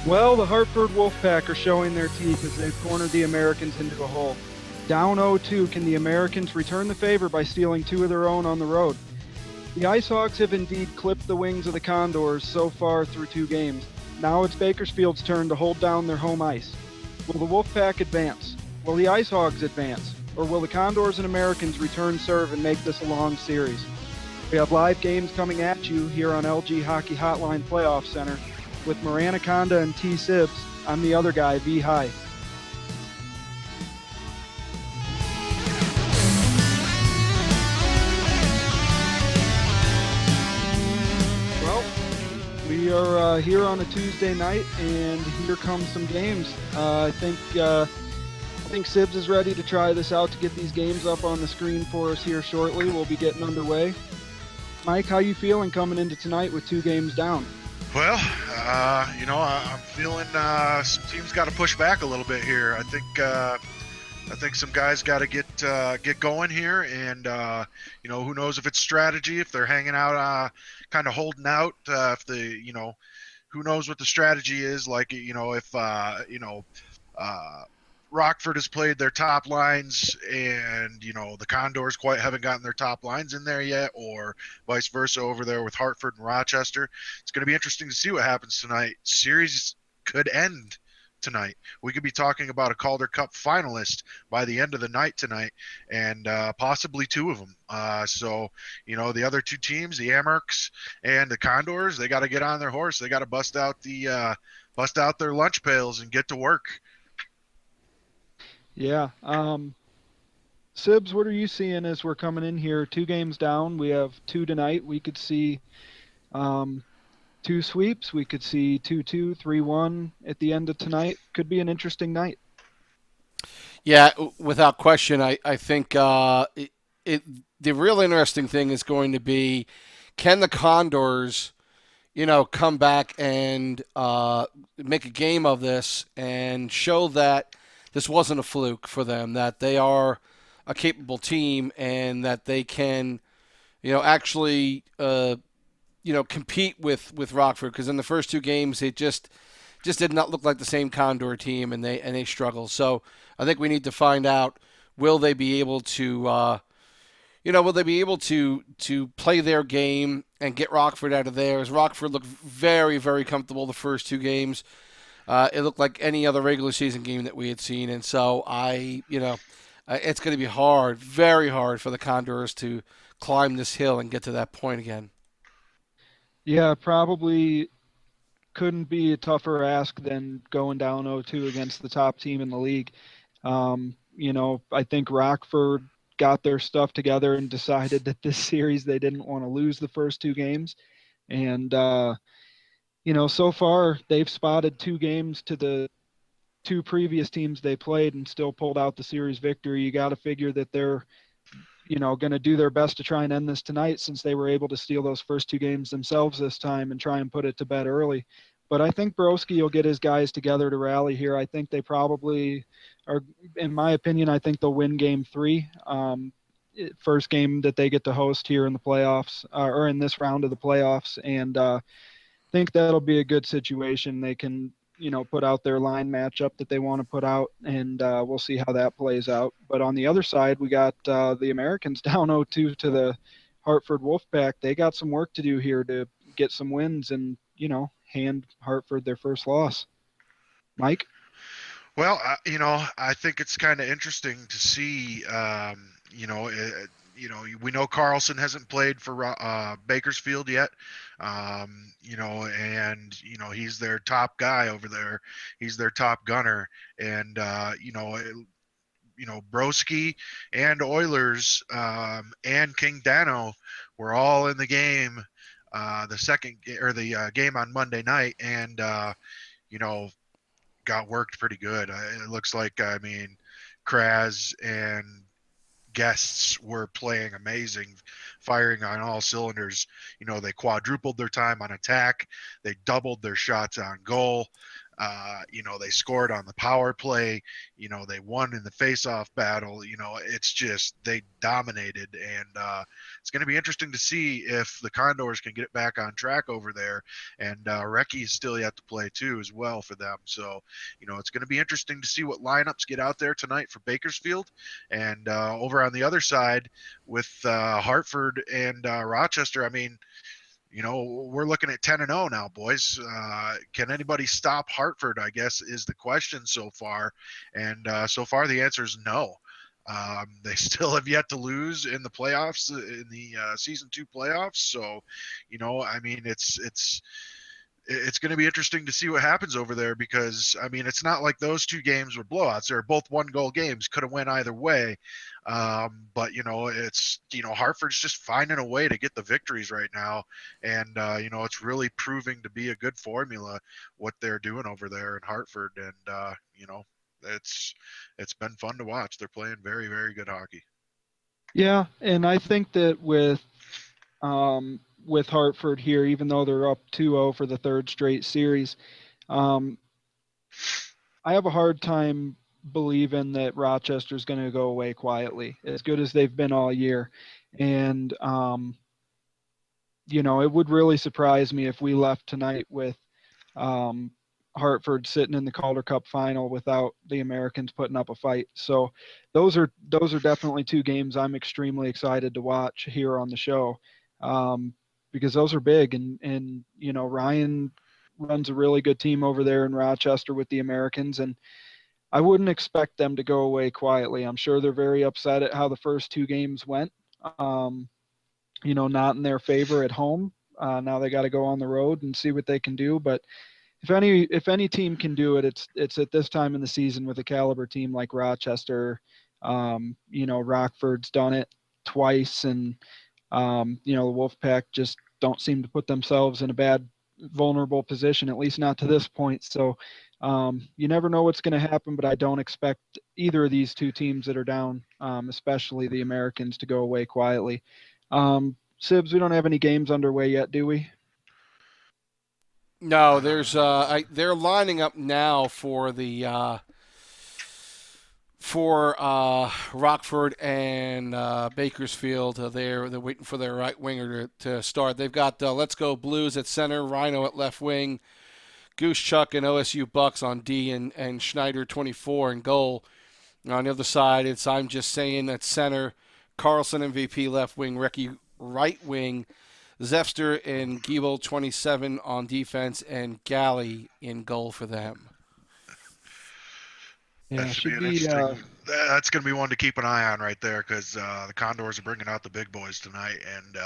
Well, the Hartford Wolfpack are showing their teeth as they've cornered the Americans into a hole. Down 0-2, can the Americans return the favor by stealing two of their own on the road? The Ice Hawks have indeed clipped the wings of the Condors so far through two games. Now it's Bakersfield's turn to hold down their home ice. Will the Wolfpack advance? Will the Ice Hogs advance? Or will the Condors and Americans return serve and make this a long series? We have live games coming at you here on LG Hockey Hotline Playoffcenter with Moranaconda and TSibs. I'm the other guy, VHigh. Well, we are here on a Tuesday night, and here comes some games. I think Sibs is ready to try this out to get these games up on the screen for us here shortly. We'll be getting underway. Mike, how you feeling coming into tonight with two games down? Well, I'm feeling some teams got to push back a little bit here. I think some guys got to get going here, and who knows if it's strategy, if they're hanging out, kind of holding out, who knows what the strategy is. Like, if Rockford has played their top lines and, the Condors quite haven't gotten their top lines in there yet, or vice versa over there with Hartford and Rochester. It's going to be interesting to see what happens tonight. Series could end tonight. We could be talking about a Calder Cup finalist by the end of the night tonight, and possibly two of them. So, the other two teams, the Amerks and the Condors, they got to get on their horse. They got to bust out their lunch pails and get to work. Yeah. Sibs, what are you seeing as we're coming in here? Two games down. We have two tonight. We could see two sweeps. We could see 2-2, 3-1 at the end of tonight. Could be an interesting night. Yeah, without question. I think the real interesting thing is going to be, can the Condors, come back and make a game of this and show that this wasn't a fluke for them, that they are a capable team and that they can, actually, compete with Rockford, because in the first two games it just did not look like the same Condor team, and they struggled. So I think we need to find out, will they be able to play their game and get Rockford out of theirs? Rockford looked very, very comfortable the first two games. It looked like any other regular season game that we had seen, and so it's going to be hard, very hard for the Condors to climb this hill and get to that point again. Yeah, probably couldn't be a tougher ask than going down 0-2 against the top team in the league. I think Rockford got their stuff together and decided that this series they didn't want to lose the first two games. And, so far they've spotted two games to the two previous teams they played and still pulled out the series victory. You got to figure that they're, going to do their best to try and end this tonight, since they were able to steal those first two games themselves this time and try and put it to bed early. But I think Broski will get his guys together to rally here. I think they probably are, in my opinion, I think they'll win game three. First game that they get to host here in the playoffs, or in this round of the playoffs. And think that'll be a good situation. They can, put out their line matchup that they want to put out, and we'll see how that plays out. But on the other side, we got the Americans down 0-2 to the Hartford Wolfpack. They got some work to do here to get some wins and, hand Hartford their first loss. Mike? Well, I think it's kind of interesting to see, we know Carlson hasn't played for Bakersfield yet, and he's their top guy over there. He's their top gunner, and Broski and Oilers and King Dano were all in the game, the game on Monday night, and got worked pretty good. It looks like, Kraz and Guests were playing amazing, firing on all cylinders. They quadrupled their time on attack. They doubled their shots on goal. They scored on the power play. They won in the face-off battle. It's just they dominated, and it's going to be interesting to see if the Condors can get it back on track over there. And Recchi is still yet to play too, as well, for them. So, it's going to be interesting to see what lineups get out there tonight for Bakersfield. And over on the other side with Hartford and Rochester, I mean, we're looking at 10-0 now, boys. Can anybody stop Hartford, I guess, is the question so far. And so far, the answer is no. They still have yet to lose in the playoffs, in the season 2 playoffs. So, I mean, it's going to be interesting to see what happens over there, because I mean, it's not like those two games were blowouts. They're both 1-goal games, could have went either way. But it's Hartford's just finding a way to get the victories right now, and it's really proving to be a good formula what they're doing over there in Hartford, and it's been fun to watch. They're playing very, very good hockey. Yeah, and I think that with Hartford here, even though they're up 2-0 for the third straight series, um, I have a hard time believing that Rochester's going to go away quietly, as good as they've been all year. And, it would really surprise me if we left tonight with um, Hartford sitting in the Calder Cup final without the Americans putting up a fight. So those are definitely two games I'm extremely excited to watch here on the show, because those are big, and Ryan runs a really good team over there in Rochester with the Americans, and I wouldn't expect them to go away quietly. I'm sure they're very upset at how the first two games went. Um, not in their favor at home. Now they got to go on the road and see what they can do. But if any team can do it, it's at this time in the season with a caliber team like Rochester. Rockford's done it twice, and the Wolfpack just don't seem to put themselves in a bad, vulnerable position, at least not to this point. So you never know what's going to happen, but I don't expect either of these two teams that are down, especially the Americans, to go away quietly. Sibs, we don't have any games underway yet, do we? No, they're lining up now for the Rockford and Bakersfield. They're waiting for their right winger to start. They've got Let's Go Blues at center, Rhino at left wing, Goose Chuck and OSU Bucks on D, and Schneider 24 in goal. On the other side, it's I'm Just Saying at center, Carlson MVP left wing, Recchi right wing, Zefster and Giebel 27 on defense, and Galley in goal for them. Yeah, That should be should an be. interesting. That's going to be one to keep an eye on right there, because the Condors are bringing out the big boys tonight, and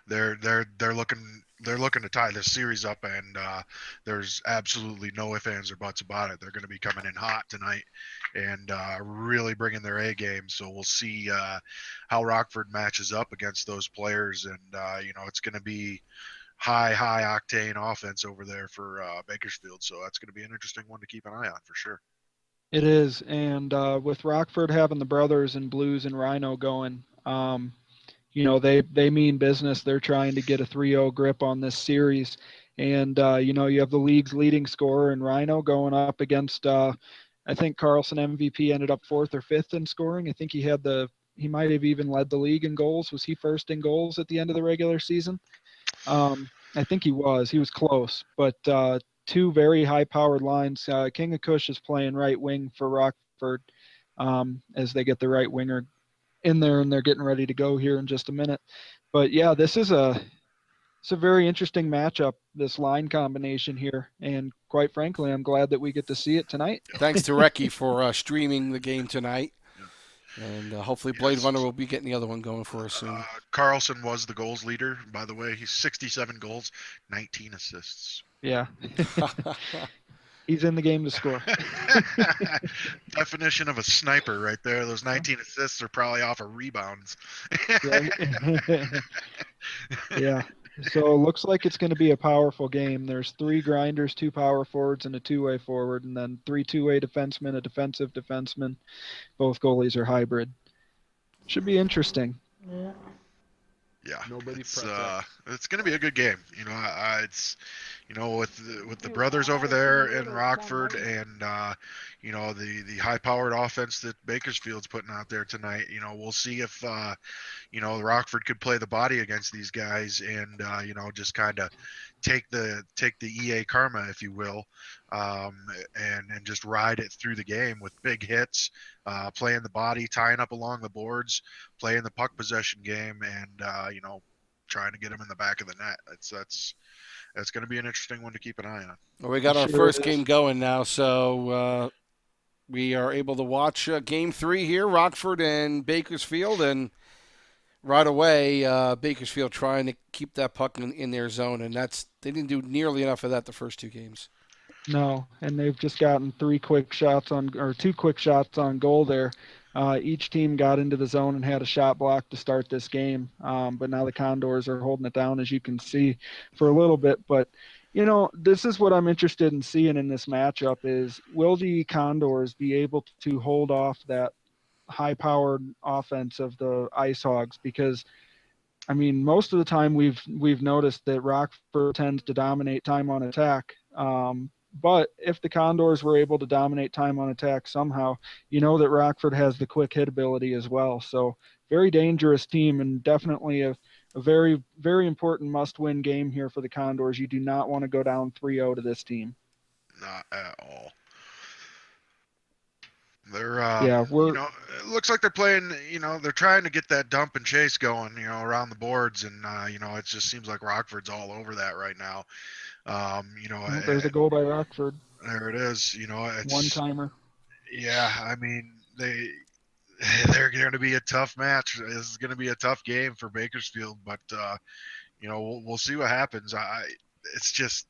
they're looking to tie this series up, and there's absolutely no ifs, ands, or buts about it. They're going to be coming in hot tonight, and really bringing their A game. So we'll see how Rockford matches up against those players, and it's going to be high octane offense over there for Bakersfield. So that's going to be an interesting one to keep an eye on for sure. It is, and with Rockford having the brothers and Blues and Rhino going, they mean business. They're trying to get a 3-0 grip on this series, and you have the league's leading scorer in Rhino going up against. I think Carlson MVP ended up fourth or fifth in scoring. I think he might have even led the league in goals. Was he first in goals at the end of the regular season? I think he was. He was close, but two very high-powered lines. King of Kush is playing right wing for Rockford as they get the right winger in there, and they're getting ready to go here in just a minute. But yeah, it's a very interesting matchup, this line combination here, and quite frankly, I'm glad that we get to see it tonight. Thanks to Recchi for streaming the game tonight. And hopefully Blade Runner will be getting the other one going for us soon. Carlson was the goals leader, by the way. He's 67 goals, 19 assists. Yeah. He's in the game to score. Definition of a sniper right there. Those 19 assists are probably off of rebounds. Right? Yeah. So it looks like it's going to be a powerful game. There's three grinders, two power forwards, and a two-way forward, and then three two-way defensemen, a defensive defenseman. Both goalies are hybrid. Should be interesting. Yeah, Nobody it's going to be a good game. It's with the brothers over there in Rockford and the high powered offense that Bakersfield's putting out there tonight. We'll see if Rockford could play the body against these guys and just kind of take the EA karma, if you will, and just ride it through the game with big hits, playing the body, tying up along the boards, playing the puck possession game, and trying to get them in the back of the net. That's going to be an interesting one to keep an eye on. Well, we got our Sure first is. game going now, so we are able to watch Game 3 here, Rockford and Bakersfield, and right away, Bakersfield trying to keep that puck in their zone, and they didn't do nearly enough of that the first two games. No, and they've just gotten two quick shots on goal there. Each team got into the zone and had a shot block to start this game, but now the Condors are holding it down, as you can see, for a little bit. But this is what I'm interested in seeing in this matchup: is will the Condors be able to hold off that high-powered offense of the Ice Hogs? Because I mean, most of the time we've noticed that Rockford tends to dominate time on attack. But if the Condors were able to dominate time on attack somehow, that Rockford has the quick hit ability as well. So very dangerous team, and definitely a very, very important must-win game here for the Condors. You do not want to go down 3-0 to this team. Not at all. They're, it looks like they're playing, they're trying to get that dump and chase going, around the boards. And, it just seems like Rockford's all over that right now. There's a goal by Rockford. There it is. It's one-timer. Yeah. I mean, they're going to be a tough match. This is going to be a tough game for Bakersfield, but, we'll see what happens. It's just,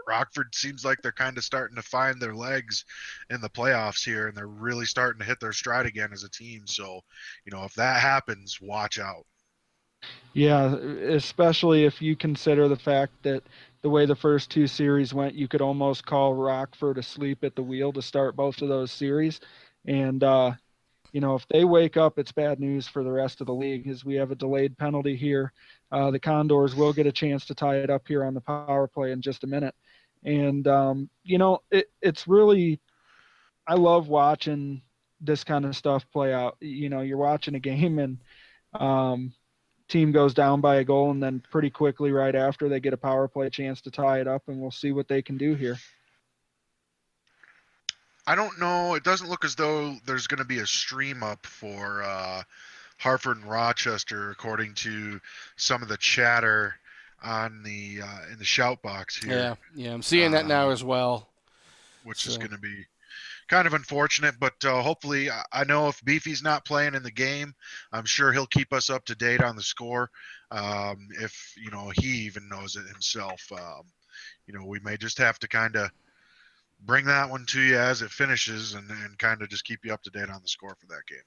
Rockford seems like they're kind of starting to find their legs in the playoffs here, and they're really starting to hit their stride again as a team. So, if that happens, watch out. Yeah, especially if you consider the fact that the way the first two series went, you could almost call Rockford asleep at the wheel to start both of those series. And, if they wake up, it's bad news for the rest of the league, as we have a delayed penalty here. The Condors will get a chance to tie it up here on the power play in just a minute. And, it's really, I love watching this kind of stuff play out. You're watching a game and team goes down by a goal, and then pretty quickly right after they get a power play chance to tie it up, and we'll see what they can do here. I don't know. It doesn't look as though there's going to be a stream up for Hartford and Rochester, according to some of the chatter on the in the shout box here. Yeah, I'm seeing that now as well. Which is going to be kind of unfortunate, but hopefully, I know if Beefy's not playing in the game, I'm sure he'll keep us up to date on the score. If he even knows it himself, we may just have to kind of bring that one to you as it finishes, and kind of just keep you up to date on the score for that game.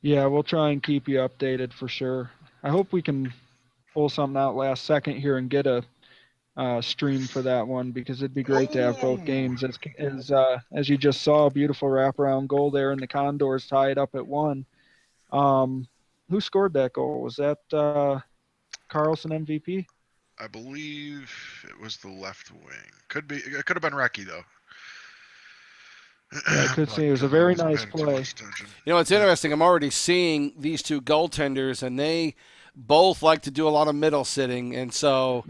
Yeah, we'll try and keep you updated for sure. I hope we can pull something out last second here and get a stream for that one, because it'd be great to have both games. As you just saw, a beautiful wraparound goal there, and the Condors tie it up at 1. Who scored that goal? Was that Carlson MVP? I believe it was the left wing. It could have been Recky though. Yeah, I could see it was a very nice play. It's interesting. I'm already seeing these two goaltenders, and they both like to do a lot of middle sitting, and so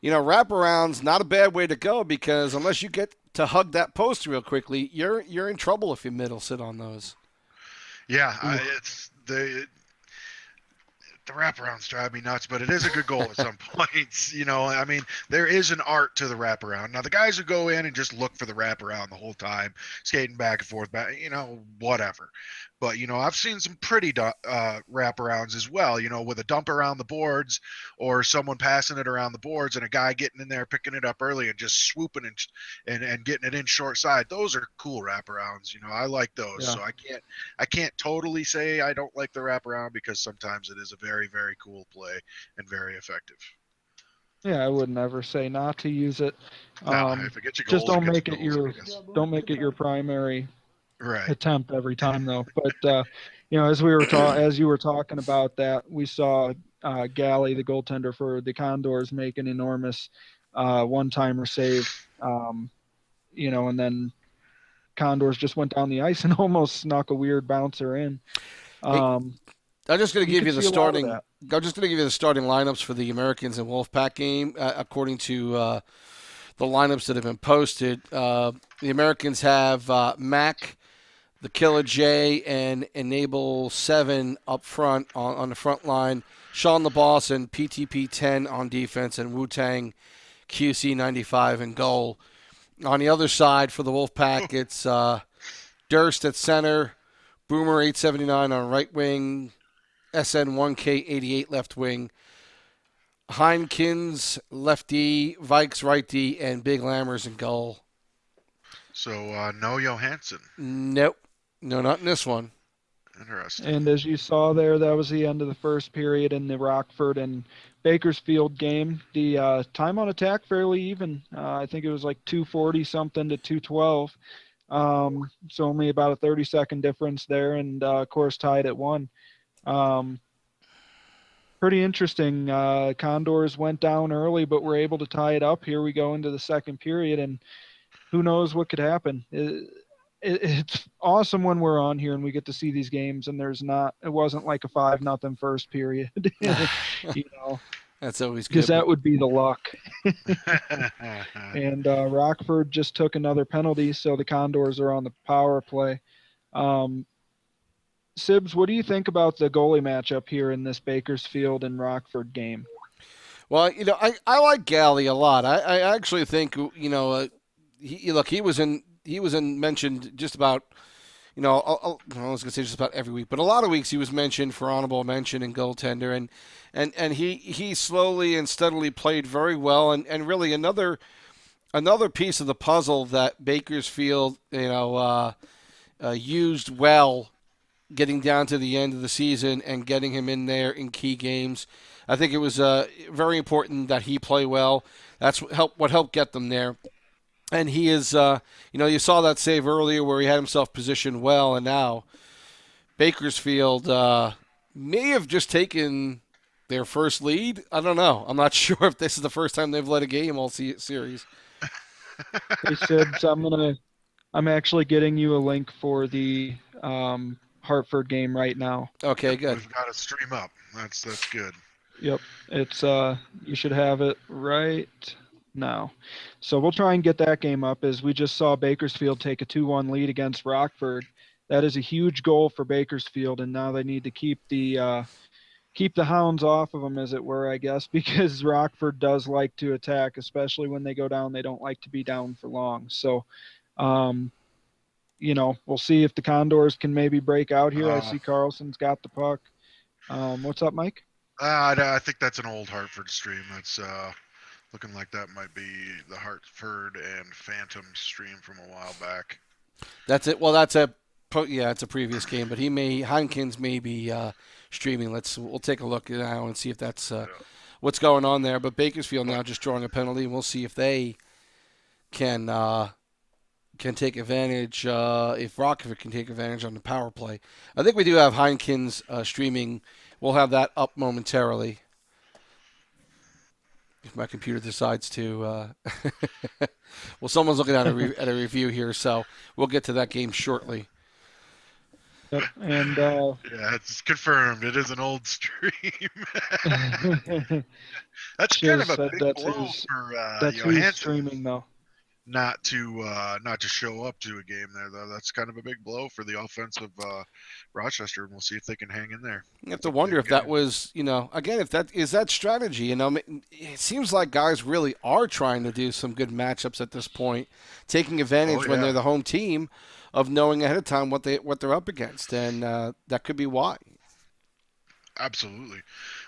wraparound's not a bad way to go, because unless you get to hug that post real quickly, you're in trouble if you middle sit on those. Yeah, it's the wraparounds drive me nuts, but it is a good goal at some points. I mean, there is an art to the wraparound. Now, the guys who go in and just look for the wraparound the whole time, skating back and forth, whatever. But, I've seen some pretty wraparounds as well, with a dump around the boards, or someone passing it around the boards and a guy getting in there, picking it up early and just swooping and getting it in short side. Those are cool wraparounds. I like those. Yeah. So I can't totally say I don't like the wraparound, because sometimes it is a very, very cool play and very effective. Yeah, I would never say not to use it. If it gets you goals, just don't make it your primary attempt every time, though. But as you were talking about that, we saw Galley, the goaltender for the Condors, make an enormous one-timer save. And then Condors just went down the ice and almost snuck a weird bouncer in. Hey, I'm just going to give you the starting. I'm just going to give you the starting lineups for the Americans and Wolfpack game, according to the lineups that have been posted. The Americans have Mac, the Killer J, and Enable 7 up front on the front line. Sean the Boss and PTP 10 on defense, and Wu Tang QC 95 in goal. On the other side for the Wolfpack, it's Durst at center, Boomer 879 on right wing, SN1K88 left wing, Heinkins left D, Vikes right D, and Big Lammers in goal. So no Johansson. Nope. No, not in this one. Interesting. And as you saw there, that was the end of the first period in the Rockford and Bakersfield game. The time on attack fairly even. I think it was like 240 something to 212. So only about a 30-second difference there, and of course tied at 1. Pretty interesting. Condors went down early, but were able to tie it up. Here we go into the second period, and who knows what could happen. It's awesome when we're on here and we get to see these games, and it wasn't like a 5-0 first period. That's always good. Because that would be the luck. And Rockford just took another penalty, so the Condors are on the power play. Sibs, what do you think about the goalie matchup here in this Bakersfield and Rockford game? Well, I like Galley a lot. I actually think, he was mentioned just about, I was going to say just about every week, but a lot of weeks he was mentioned for honorable mention and goaltender, and he slowly and steadily played very well, and really another piece of the puzzle that Bakersfield, used well, getting down to the end of the season and getting him in there in key games. I think it was very important that he play well. That's what helped get them there. And he is, you saw that save earlier where he had himself positioned well, and now Bakersfield may have just taken their first lead. I don't know. I'm not sure if this is the first time they've led a game all series. Hey, Sibs, I'm actually getting you a link for the Hartford game right now. Okay, good. We've got to stream up. That's good. Yep, it's you should have it right now. So we'll try and get that game up, as we just saw Bakersfield take a 2-1 lead against Rockford. That is a huge goal for Bakersfield, and now they need to keep the hounds off of them, as it were, I guess, because Rockford does like to attack, especially when they go down. They don't like to be down for long. So, we'll see if the Condors can maybe break out here. I see Carlson's got the puck. What's up, Mike? I think that's an old Hartford stream. That's looking like that might be the Hartford and Phantom stream from a while back. That's it. Well, it's a previous game, but Heinkins may be streaming. We'll take a look now and see if that's what's going on there. But Bakersfield now just drawing a penalty, and we'll see if they can take advantage, if Rockford can take advantage on the power play. I think we do have Heinkins streaming. We'll have that up momentarily. If my computer decides to, well, someone's looking at a review here, so we'll get to that game shortly. Yep, and yeah, it's confirmed. It is an old stream. That's kind of a big blow for that's Johansson. Streaming though. Not to show up to a game there, though. That's kind of a big blow for the offensive Rochester, and we'll see if they can hang in there. You have to wonder if that was, again, if that is that strategy. It seems like guys really are trying to do some good matchups at this point, taking advantage when they're the home team of knowing ahead of time what they're up against, and that could be why. Absolutely.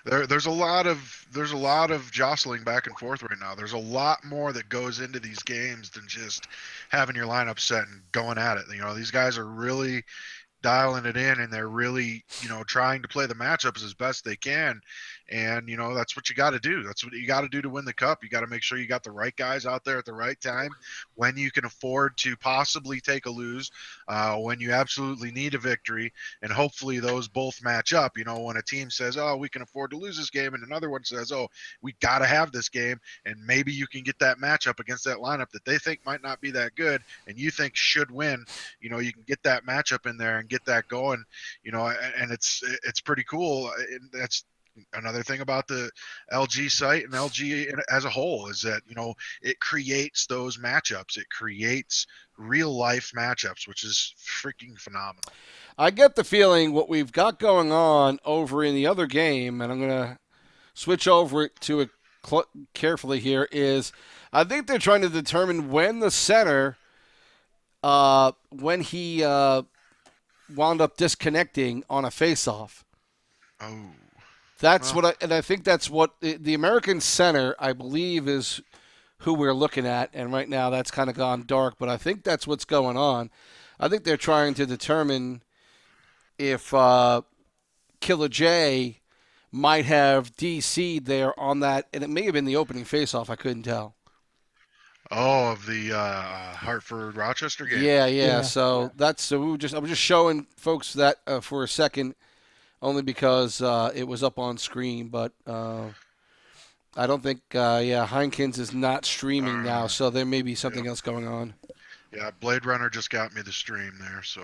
There's a lot of jostling back and forth right now. There's a lot more that goes into these games than just having your lineup set and going at it. These guys are really dialing it in, and they're really, trying to play the matchups as best they can. And, that's what you got to do. That's what you got to do to win the cup. You got to make sure you got the right guys out there at the right time when you can afford to possibly take a lose, when you absolutely need a victory. And hopefully those both match up. When a team says, oh, we can afford to lose this game, and another one says, oh, we got to have this game. And maybe you can get that matchup against that lineup that they think might not be that good and you think should win. You can get that matchup in there and get that going, and it's pretty cool. And that's another thing about the LG site and LG as a whole is that, it creates those matchups. It creates real life matchups, which is freaking phenomenal. I get the feeling what we've got going on over in the other game, and I'm going to switch over to it carefully here, is I think they're trying to determine when the center, when he wound up disconnecting on a face-off. Oh. That's and I think that's what the American center, I believe, is who we're looking at. And right now that's kind of gone dark, but I think that's what's going on. I think they're trying to determine if Killer J might have DC'd there on that, and it may have been the opening faceoff. I couldn't tell. Oh, of the Hartford Rochester game. Yeah. So that's I was just showing folks that for a second, only because it was up on screen. But I don't think Heinkins is not streaming now, so there may be something else going on. Yeah, Blade Runner just got me the stream there, so.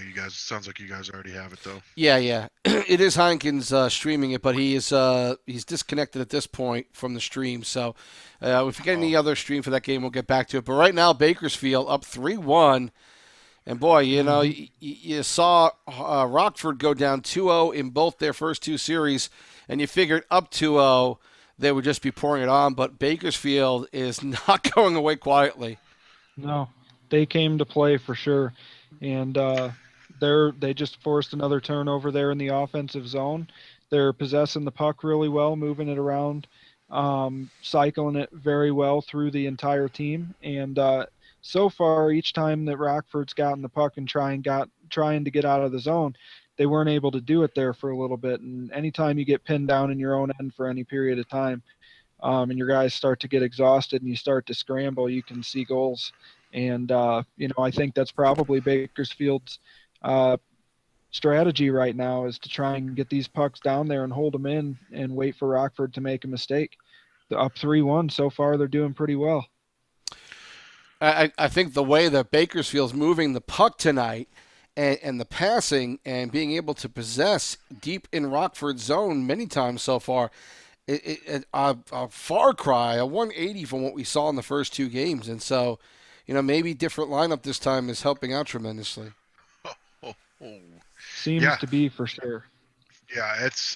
You guys, sounds like you guys already have it though. Yeah. It is Heinkins streaming it, but he's disconnected at this point from the stream. So if you get any other stream for that game, we'll get back to it. But right now, Bakersfield up 3-1. And boy, you saw Rockford go down 2-0 in both their first two series, and you figured up 2-0 they would just be pouring it on. But Bakersfield is not going away quietly. No, they came to play for sure. And they just forced another turnover there in the offensive zone. They're possessing the puck really well, moving it around, cycling it very well through the entire team. And so far, each time that Rockford's gotten the puck and trying to get out of the zone, they weren't able to do it there for a little bit. And anytime you get pinned down in your own end for any period of time, and your guys start to get exhausted and you start to scramble, you can see goals. And, I think that's probably Bakersfield's strategy right now is to try and get these pucks down there and hold them in and wait for Rockford to make a mistake. They're up 3-1. So far, they're doing pretty well. I think the way that Bakersfield's moving the puck tonight and the passing and being able to possess deep in Rockford's zone many times so far, a far cry, a 180 from what we saw in the first two games. And so, maybe different lineup this time is helping out tremendously. Seems to be for sure. Yeah, it's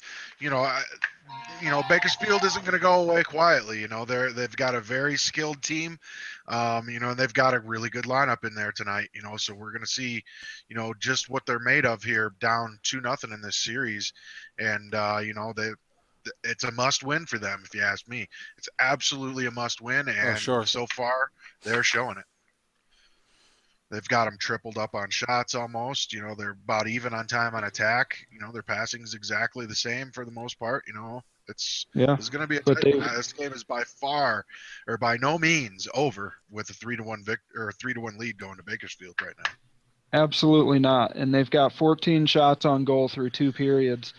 Bakersfield isn't going to go away quietly. They've got a very skilled team, and they've got a really good lineup in there tonight. So we're going to see, just what they're made of here, down 2-0 in this series, and it's a must-win for them, if you ask me. It's absolutely a must-win, and so far they're showing it. They've got them tripled up on shots almost. They're about even on time on attack. Their passing is exactly the same for the most part. It's going to be this game is by no means over with a 3-1 lead going to Bakersfield right now. Absolutely not. And they've got 14 shots on goal through two periods.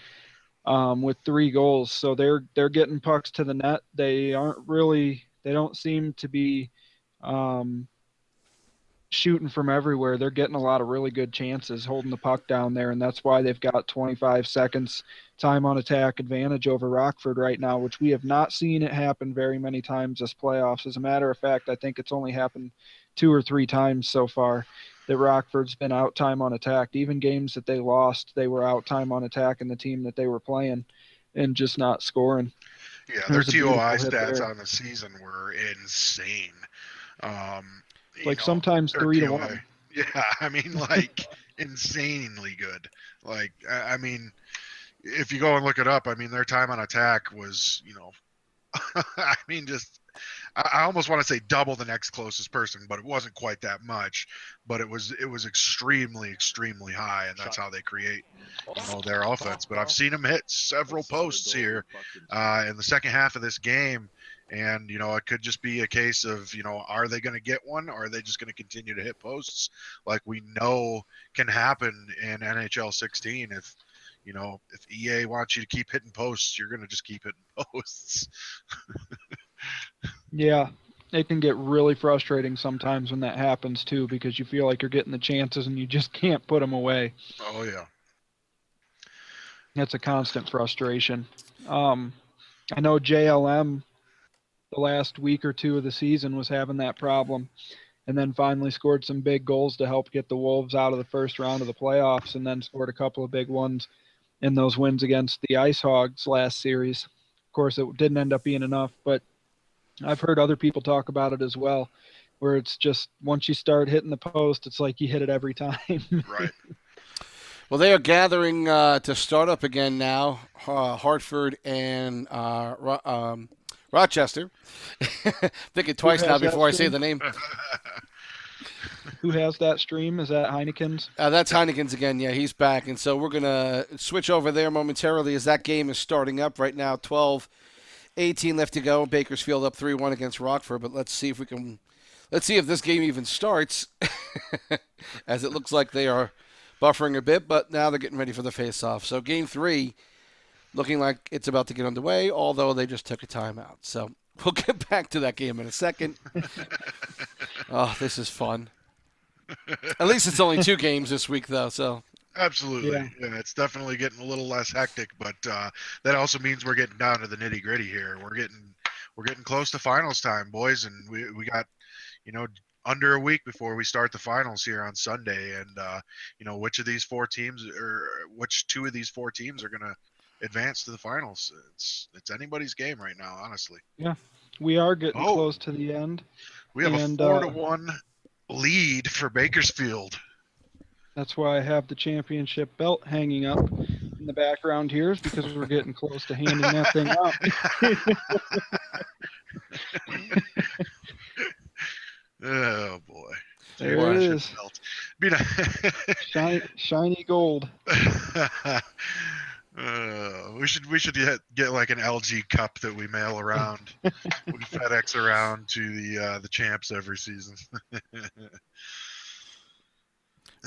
With 3 goals, so they're getting pucks to the net. They don't seem to be shooting from everywhere. They're getting a lot of really good chances holding the puck down there, and that's why they've got 25 seconds time on attack advantage over Rockford right now, which we have not seen it happen very many times this playoffs. As a matter of fact, I think it's only happened 2 or 3 times so far that Rockford's been out time on attack. Even games that they lost, they were out time on attack in the team that they were playing and just not scoring. Yeah, their TOI stats on the season were insane. Sometimes 3-1. Yeah, I mean, insanely good. If you go and look it up, their time on attack was, I mean, just I almost want to say double the next closest person, but it wasn't quite that much. But it was extremely, extremely high, and that's how they create, their offense. But I've seen them hit several posts here in the second half of this game, and it could just be a case of are they going to get one, or are they just going to continue to hit posts like we know can happen in NHL 16 if. If EA wants you to keep hitting posts, you're going to just keep hitting posts. Yeah, it can get really frustrating sometimes when that happens too, because you feel like you're getting the chances and you just can't put them away. Oh yeah. That's a constant frustration. I know JLM the last week or two of the season was having that problem, and then finally scored some big goals to help get the Wolves out of the first round of the playoffs, and then scored a couple of big ones in those wins against the Ice Hogs last series. Of course, it didn't end up being enough, but I've heard other people talk about it as well, where it's just once you start hitting the post, it's like you hit it every time. Right. Well, they are gathering to start up again now, Hartford and Rochester. Thinking twice now before I say the name. Who has that stream? Is that Heineken's? That's Heineken's again. Yeah, he's back. And so we're going to switch over there momentarily as that game is starting up right now. 12-18 left to go. Bakersfield up 3-1 against Rockford. But let's see if this game even starts, as it looks like they are buffering a bit. But now they're getting ready for the face-off. So game 3 looking like it's about to get underway, although they just took a timeout. So we'll get back to that game in a second. Oh, this is fun. At least it's only 2 games this week, though. So absolutely, yeah, it's definitely getting a little less hectic, but that also means we're getting down to the nitty gritty here. We're getting close to finals time, boys, and we got under a week before we start the finals here on Sunday, and which of these 4 teams or which 2 of these 4 teams are going to advance to the finals. It's anybody's game right now, honestly. Yeah, we are getting close to the end. We have a 4-1 lead for Bakersfield. That's why I have the championship belt hanging up in the background here, is because we're getting close to handing that thing out. Oh boy. There it is. Shiny gold. We should get like an LG cup that we mail around. We FedEx around to the champs every season.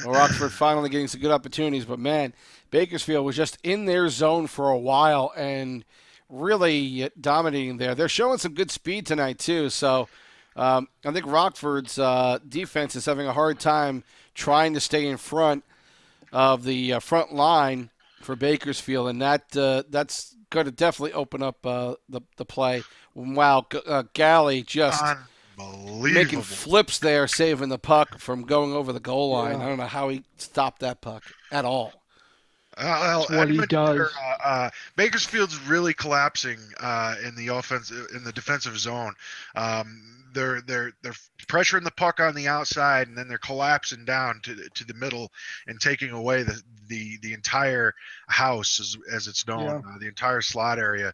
Well, Rockford finally getting some good opportunities, but man, Bakersfield was just in their zone for a while and really dominating there. They're showing some good speed tonight too, so I think Rockford's defense is having a hard time trying to stay in front of the front line for Bakersfield, and that's going to definitely open up the play. Wow, Galley just making flips there, saving the puck from going over the goal line. Yeah. I don't know how he stopped that puck at all. That's what he does. Bakersfield's really collapsing in the defensive zone. They're pressuring the puck on the outside, and then they're collapsing down to the middle and taking away the entire house, as it's known, the entire slot area.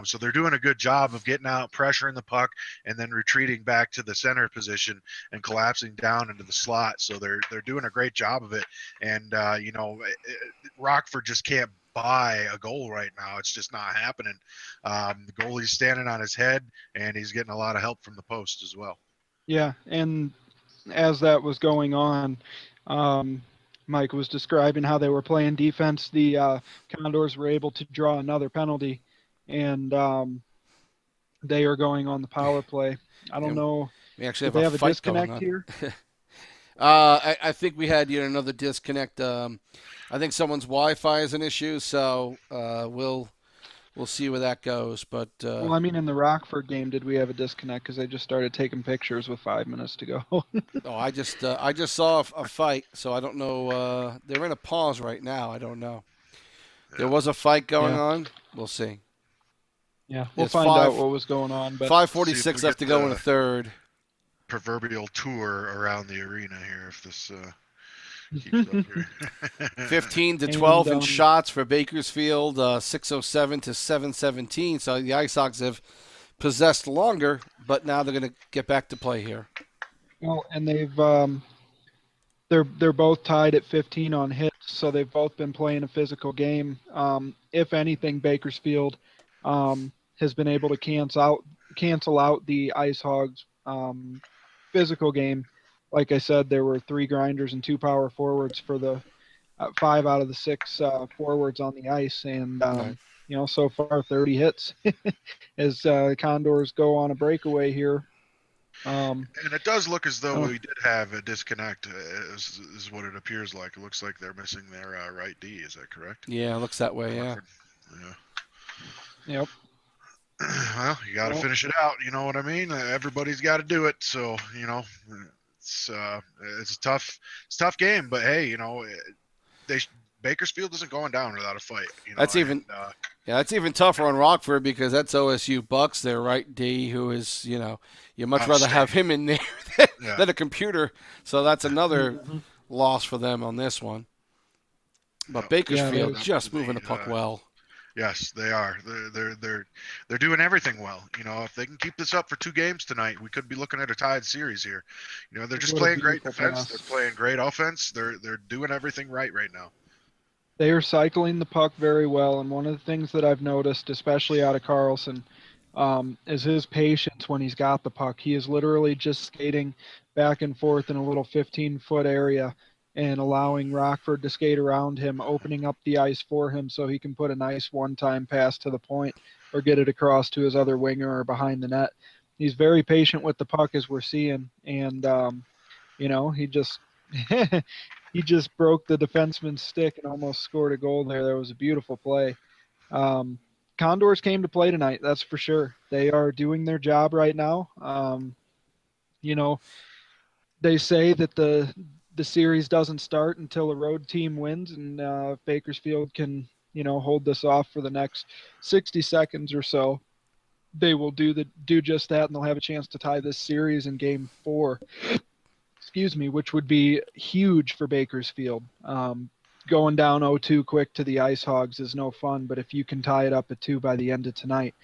So they're doing a good job of getting out, pressuring the puck, and then retreating back to the center position and collapsing down into the slot. So they're doing a great job of it. And Rockford just can't buy a goal right now. It's just not happening. The goalie's standing on his head, and he's getting a lot of help from the post as well. Yeah, and as that was going on, Mike was describing how they were playing defense. The Condors were able to draw another penalty, and they are going on the power play. I don't know. We actually have a fight disconnect going on here. I think we had another disconnect. I think someone's Wi-Fi is an issue, so we'll see where that goes. But well, I mean, in the Rockford game, did we have a disconnect because they just started taking pictures with 5 minutes to go? Oh, I just saw a fight, so I don't know. They're in a pause right now. I don't know. There was a fight going on. We'll see. Yeah, we'll find out what was going on. But 5:46 left to go in the third. Proverbial tour around the arena here if this keeps up here. 15-12 in shots for Bakersfield, 607 to 717. So the Ice Hogs have possessed longer, but now they're going to get back to play here. Well, and they're both tied at 15 on hits, so they've both been playing a physical game. If anything, Bakersfield has been able to cancel out the Ice Hogs physical game. Like I said, there were 3 grinders and 2 power forwards for the 5 out of the 6 forwards on the ice, and Right. so far 30 hits as Condors go on a breakaway here. And it does look as though Oh. we did have a disconnect, is what it appears like. It looks like they're missing their right D. Is that correct? Yeah, it looks that way, yeah. Yep. Well, you got to finish it out. You know what I mean? Everybody's got to do it. So, it's a tough game. But hey, Bakersfield isn't going down without a fight. That's even tougher on Rockford because that's OSU Bucks, their right D, who is, you much rather have him in there than a computer. So that's another loss for them on this one. But Bakersfield just moving the puck well. Yes, they are. They're doing everything well. If they can keep this up for 2 games tonight, we could be looking at a tied series here. They're just playing great defense. They're playing great offense. They're doing everything right now. They are cycling the puck very well, and one of the things that I've noticed, especially out of Carlson, is his patience when he's got the puck. He is literally just skating back and forth in a little 15-foot area and allowing Rockford to skate around him, opening up the ice for him so he can put a nice one-time pass to the point or get it across to his other winger or behind the net. He's very patient with the puck, as we're seeing, and he just he just broke the defenseman's stick and almost scored a goal there. That was a beautiful play. Condors came to play tonight, that's for sure. They are doing their job right now. They say that the series doesn't start until a road team wins, and if Bakersfield can, hold this off for the next 60 seconds or so, they will do just that, and they'll have a chance to tie this series in Game 4. Which would be huge for Bakersfield. Going down 0-2 quick to the Ice Hogs is no fun, but if you can tie it up at 2 by the end of tonight,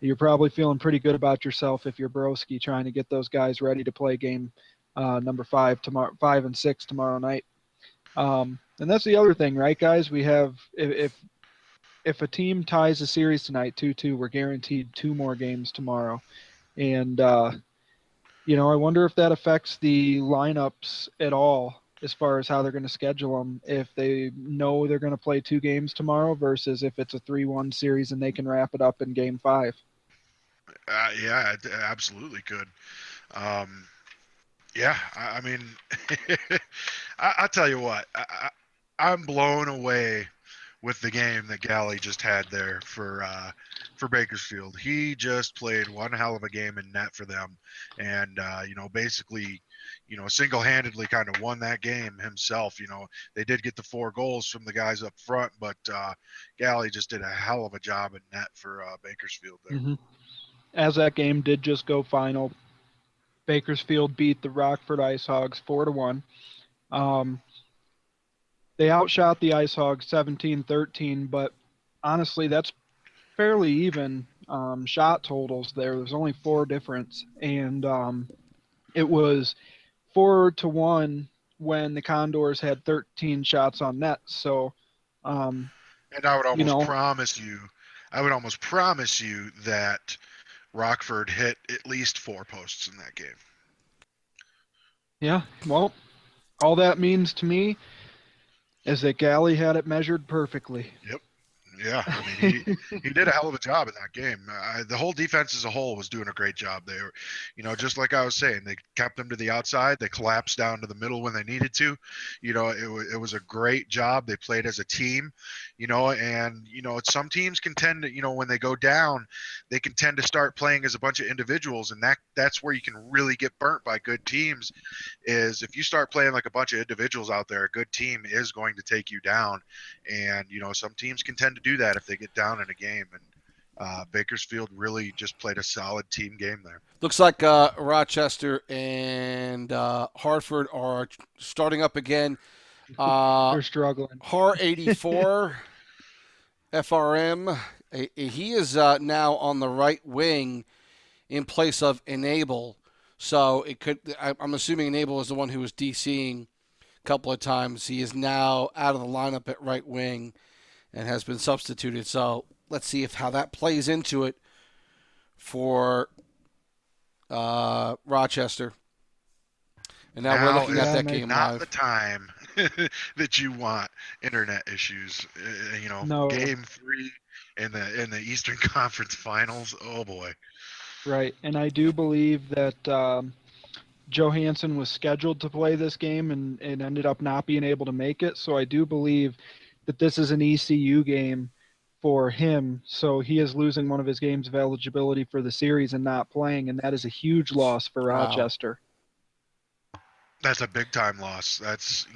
you're probably feeling pretty good about yourself if you're Broski trying to get those guys ready to play game number 5 tomorrow, 5 and 6 tomorrow night. And that's the other thing, right, guys? We have if a team ties a series tonight 2-2, we're guaranteed 2 more games tomorrow, and I wonder if that affects the lineups at all as far as how they're going to schedule them, if they know they're going to play 2 games tomorrow versus if it's a 3-1 series and they can wrap it up in Game 5. Yeah, it absolutely could. I mean, I'll tell you what, I'm blown away with the game that Galley just had there for Bakersfield. He just played one hell of a game in net for them, and basically, single-handedly kind of won that game himself. They did get the 4 goals from the guys up front, but Galley just did a hell of a job in net for Bakersfield there. Mm-hmm. As that game did just go final, Bakersfield beat the Rockford Ice Hogs 4-1. They outshot the Ice Hogs 17-13, but honestly, that's fairly even shot totals there. There's only 4 difference, and it was 4-1 when the Condors had 13 shots on net. So, and I would almost promise you that Rockford hit at least 4 posts in that game. Yeah, well, all that means to me is that Galley had it measured perfectly. Yep. Yeah, I mean, he did a hell of a job in that game. The whole defense as a whole was doing a great job. They were, just like I was saying, they kept them to the outside. They collapsed down to the middle when they needed to. It was a great job. They played as a team, and some teams can tend to, when they go down, they can tend to start playing as a bunch of individuals, and that's where you can really get burnt by good teams. Is if you start playing like a bunch of individuals out there, a good team is going to take you down, and some teams can tend to do that if they get down in a game, and Bakersfield really just played a solid team game there. Looks like Rochester and Hartford are starting up again. They're struggling. Har 84 FRM, he is now on the right wing, in place of Enable. So it could. I'm assuming Enable is the one who was DCing a couple of times. He is now out of the lineup at right wing and has been substituted. So let's see how that plays into it for Rochester. And now we're looking at that game not live. the time that you want internet issues. No. Game 3 in the Eastern Conference Finals. Oh boy. Right, and I do believe that Johansson was scheduled to play this game and ended up not being able to make it. So I do believe that this is an ECU game for him. So he is losing one of his games of eligibility for the series and not playing, and that is a huge loss for Rochester. That's a big time loss. That's,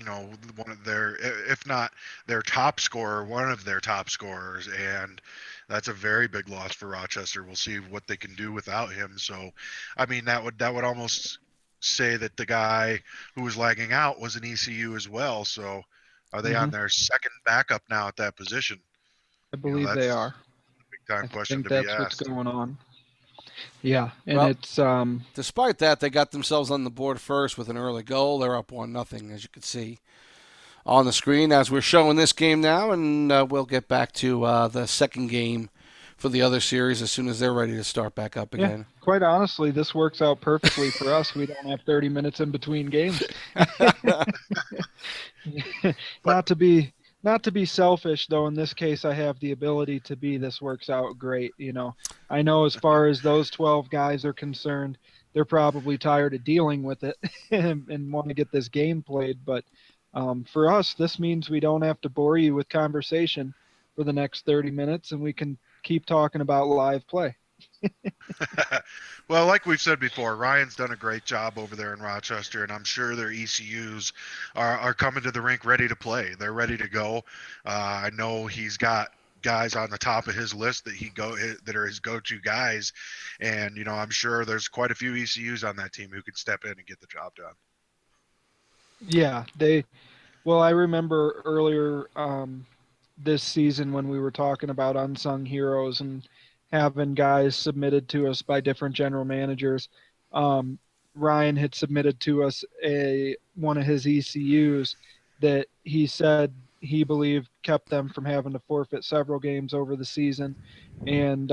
one of their, if not their top scorer, one of their top scorers. And that's a very big loss for Rochester. We'll see what they can do without him. So, I mean, that would almost say that the guy who was lagging out was an ECU as well. So are they on their second backup now at that position? I believe they are. Big time question to be asked. That's what's going on. Yeah, and Well, it's despite that, they got themselves on the board first with an early goal. They're up 1-0, as you can see on the screen as we're showing this game now, and we'll get back to the second game for the other series as soon as they're ready to start back up again. Yeah, quite honestly, this works out perfectly for us. We don't have 30 minutes in between games. Not to be selfish, though, in this case, I have the ability to be this works out great. I know as far as those 12 guys are concerned, they're probably tired of dealing with it and want to get this game played. But for us, this means we don't have to bore you with conversation for the next 30 minutes, and we can keep talking about live play. Well, like we've said before, Ryan's done a great job over there in Rochester, and I'm sure their ECUs are coming to the rink ready to play. They're ready to go. I know he's got guys on the top of his list that are his go-to guys, and I'm sure there's quite a few ECUs on that team who can step in and get the job done. Yeah, I remember earlier this season when we were talking about unsung heroes and having guys submitted to us by different general managers. Ryan had submitted to us one of his ECUs that he said he believed kept them from having to forfeit several games over the season, and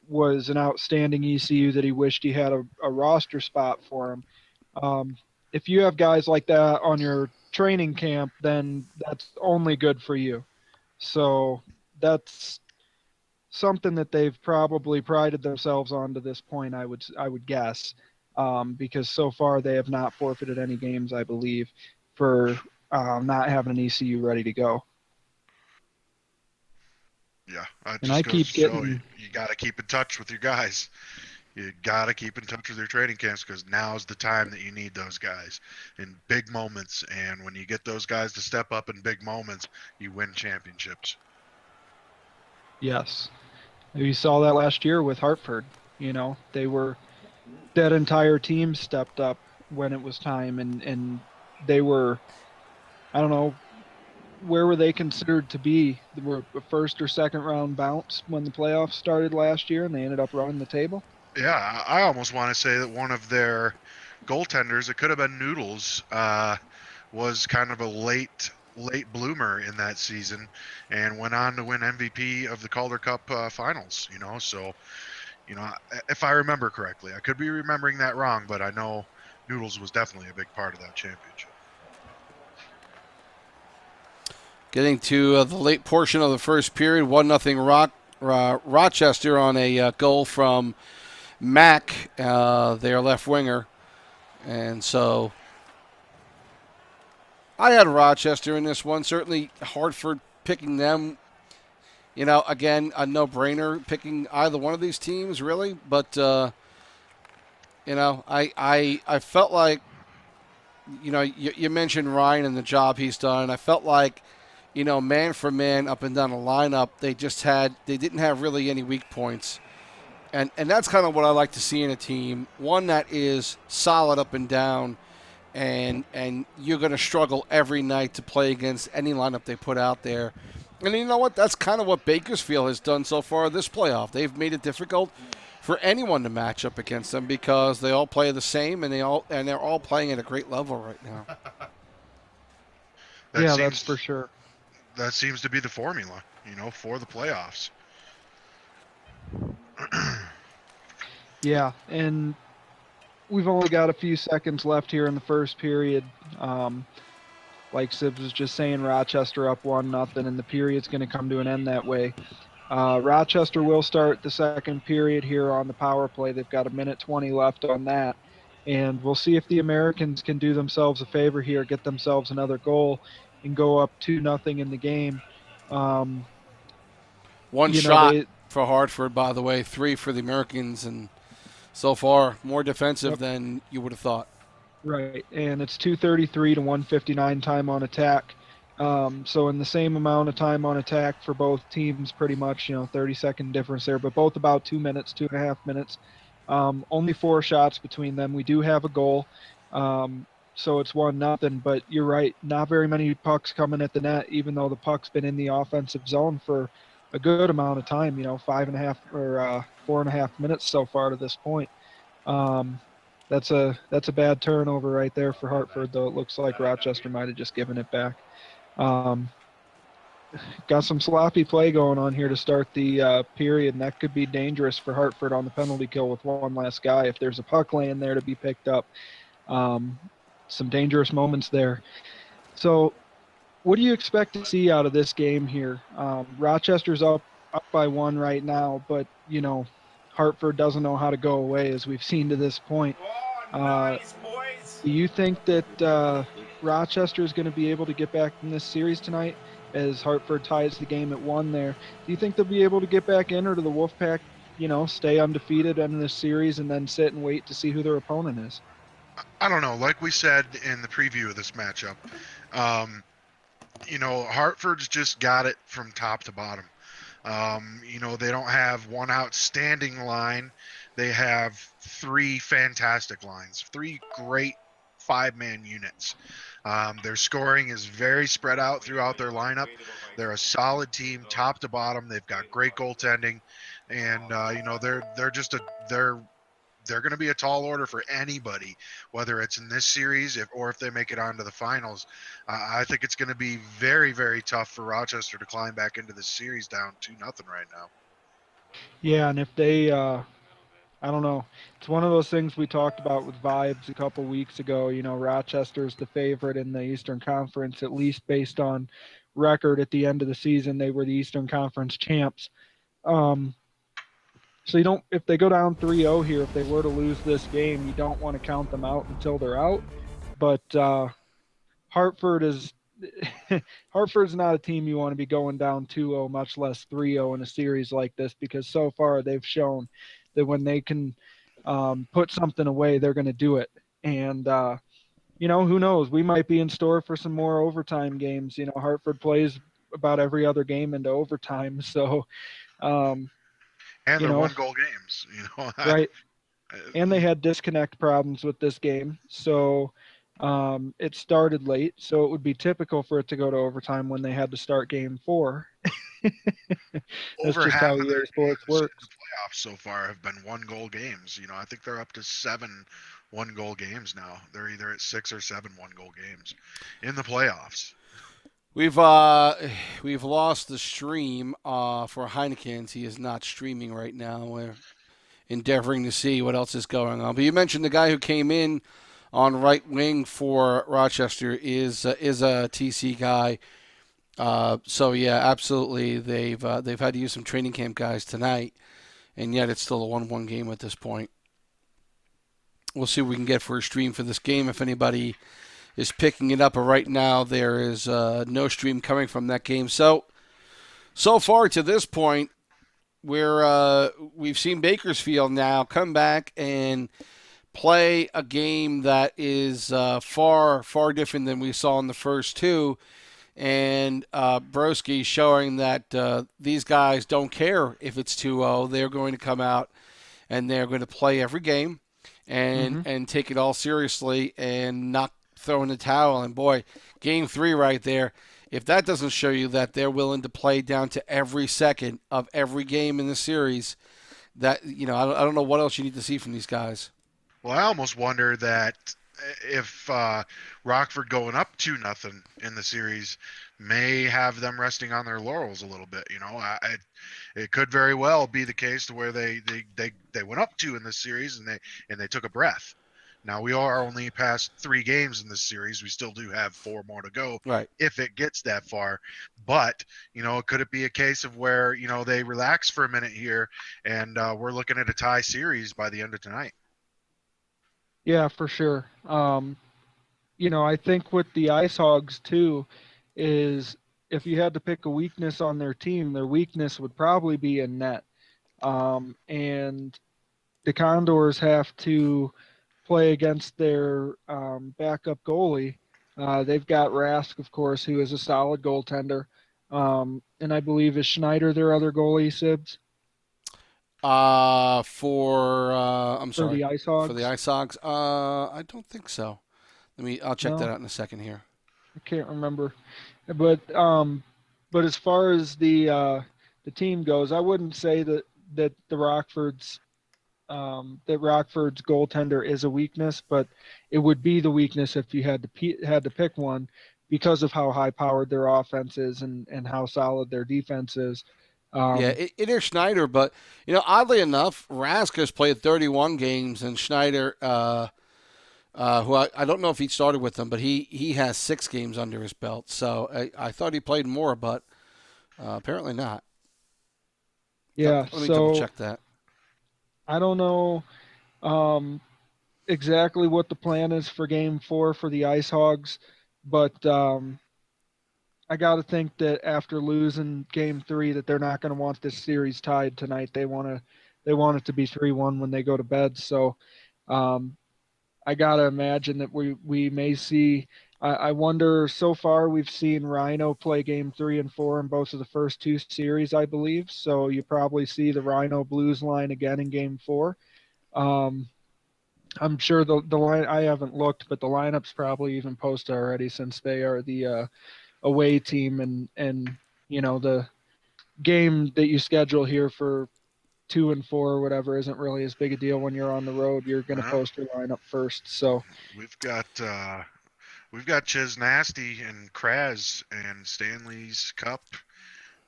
was an outstanding ECU that he wished he had a roster spot for him. If you have guys like that on your training camp, then that's only good for you. So that's something that they've probably prided themselves on to this point, I would guess, because so far they have not forfeited any games, I believe, for not having an ECU ready to go. Yeah, you got to keep in touch with your guys. You got to keep in touch with your training camps because now's the time that you need those guys in big moments. And when you get those guys to step up in big moments, you win championships. Yes. You saw that last year with Hartford. That entire team stepped up when it was time, and they were, I don't know, where were they considered to be? They were a first or second round bounce when the playoffs started last year, and they ended up running the table. Yeah, I almost want to say that one of their goaltenders, it could have been Noodles, was kind of a late bloomer in that season and went on to win MVP of the Calder Cup finals, so, if I remember correctly, I could be remembering that wrong, but I know Noodles was definitely a big part of that championship. Getting to the late portion of the first period, 1-0 Rochester on a goal from Mack, their left winger. And so I had Rochester in this one. Certainly Hartford picking them, again, a no-brainer picking either one of these teams, really. But, I felt like, you mentioned Ryan and the job he's done. I felt like, man for man up and down the lineup, they didn't have really any weak points. And that's kind of what I like to see in a team, one that is solid up and down, and you're going to struggle every night to play against any lineup they put out there. And you know what? That's kind of what Bakersfield has done so far this playoff. They've made it difficult for anyone to match up against them because they all play the same and they're all playing at a great level right now. That's for sure. That seems to be the formula, for the playoffs. Yeah, and we've only got a few seconds left here in the first period. Like Sibs was just saying, Rochester up 1-0, and the period's going to come to an end that way. Rochester will start the second period here on the power play. They've got 1:20 left on that. And we'll see if the Americans can do themselves a favor here, get themselves another goal, and go up 2-0 in the game. One shot for Hartford, by the way, 3 for the Americans, and so far more defensive than you would have thought. Right, and it's 2:33 to 1:59 time on attack. So in the same amount of time on attack for both teams, pretty much, 30-second difference there, but both about 2 minutes, 2.5 minutes. Only 4 shots between them. We do have a goal, so it's 1-0. But you're right, not very many pucks coming at the net, even though the puck's been in the offensive zone for a good amount of time. 5.5 or 4.5 minutes so far to this point. That's a bad turnover right there for Hartford, though it looks like Rochester might have just given it back. Got some sloppy play going on here to start the period, and that could be dangerous for Hartford on the penalty kill with one last guy. If there's a puck laying there to be picked up, some dangerous moments there. So what do you expect to see out of this game here? Rochester's up by 1 right now, but, Hartford doesn't know how to go away, as we've seen to this point. Do you think that Rochester is going to be able to get back in this series tonight as Hartford ties the game at 1 there? Do you think they'll be able to get back in, or do the Wolfpack, stay undefeated in this series and then sit and wait to see who their opponent is? I don't know. Like we said in the preview of this matchup, Hartford's just got it from top to bottom. They don't have one outstanding line. They have 3 fantastic lines, 3 great 5-man units. Their scoring is very spread out throughout their lineup. They're a solid team, top to bottom. They've got great goaltending, and they're going to be a tall order for anybody, whether it's in this series or if they make it onto the finals. I think it's going to be very, very tough for Rochester to climb back into this series down 2-0 right now. Yeah, and if they, I don't know, it's one of those things we talked about with Vibes a couple weeks ago. Rochester's the favorite in the Eastern Conference, at least based on record at the end of the season. They were the Eastern Conference champs. So if they go down 3-0 here, if they were to lose this game, you don't want to count them out until they're out. But Hartford's not a team you want to be going down 2-0, much less 3-0 in a series like this, because so far they've shown that when they can put something away, they're going to do it. And who knows? We might be in store for some more overtime games. Hartford plays about every other game into overtime, so. And they're 1-goal games, Right. And they had disconnect problems with this game. So it started late. So it would be typical for it to go to overtime when they had to start game 4. That's just how EA Sports works. The playoffs so far have been 1-goal games. I think they're up to 7 1-goal games now. They're either at 6 or 7 1-goal games in the playoffs. We've lost the stream for Heineken's. He is not streaming right now. We're endeavoring to see what else is going on. But you mentioned the guy who came in on right wing for Rochester is a TC guy. So yeah, absolutely. They've had to use some training camp guys tonight, and yet it's still a 1-1 game at this point. We'll see what we can get for a stream for this game if anybody is picking it up. But right now there is no stream coming from that game. So far to this point, we've seen Bakersfield now come back and play a game that is far, far different than we saw in the first 2. And Broski showing that these guys don't care if it's 2-0. They're going to come out and they're going to play every game and take it all seriously and not throw in the towel. And boy, game 3 right there, if that doesn't show you that they're willing to play down to every second of every game in the series, that I don't know what else you need to see from these guys. Well, I almost wonder that if Rockford going up 2-0 in the series may have them resting on their laurels a little bit. It could very well be the case to where they went up 2 in this series and they took a breath. Now we are only past 3 games in this series. We still do have 4 more to go, Right. if it gets that far. But could it be a case of where they relax for a minute here and we're looking at a tie series by the end of tonight? Yeah, for sure. I think with the Ice Hogs too, is if you had to pick a weakness on their team, their weakness would probably be in net. And the Condors have to play against their backup goalie. They've got Rask, of course, who is a solid goaltender. And I believe is Schneider their other goalie, Sibs? I'm For sorry, the Ice for the Hogs? Ice Hogs. I don't think so. I'll check that No, out in a second here. I can't remember. But as far as the team goes, I wouldn't say that Rockford's goaltender is a weakness, but it would be the weakness if you had to pick one because of how high powered their offense is and how solid their defense is. Yeah, Um, it is Schneider, but oddly enough, Rask has played 31 games, and Schneider, who I don't know if he started with them, but he has 6 games under his belt. So I thought he played more, but apparently not. yeah, Let me double so check that. I don't know exactly what the plan is for Game 4 for the Ice Hogs, but I got to think that after losing Game 3, that they're not going to want this series tied tonight. They want it to be 3-1 when they go to bed. So um, I got to imagine that we may see. I wonder. So far, we've seen Rhino play Game 3 and 4 in both of the first 2 series, I believe. So you probably see the Rhino Blues line again in Game 4. Um, I'm sure the line. I haven't looked, but the lineup's probably even posted already since they are the away team, and the game that you schedule here for 2 and 4 or whatever isn't really as big a deal when you're on the road. You're going to Well, post your lineup first. So we've got Chiz Nasty and Kraz and Stanley's Cup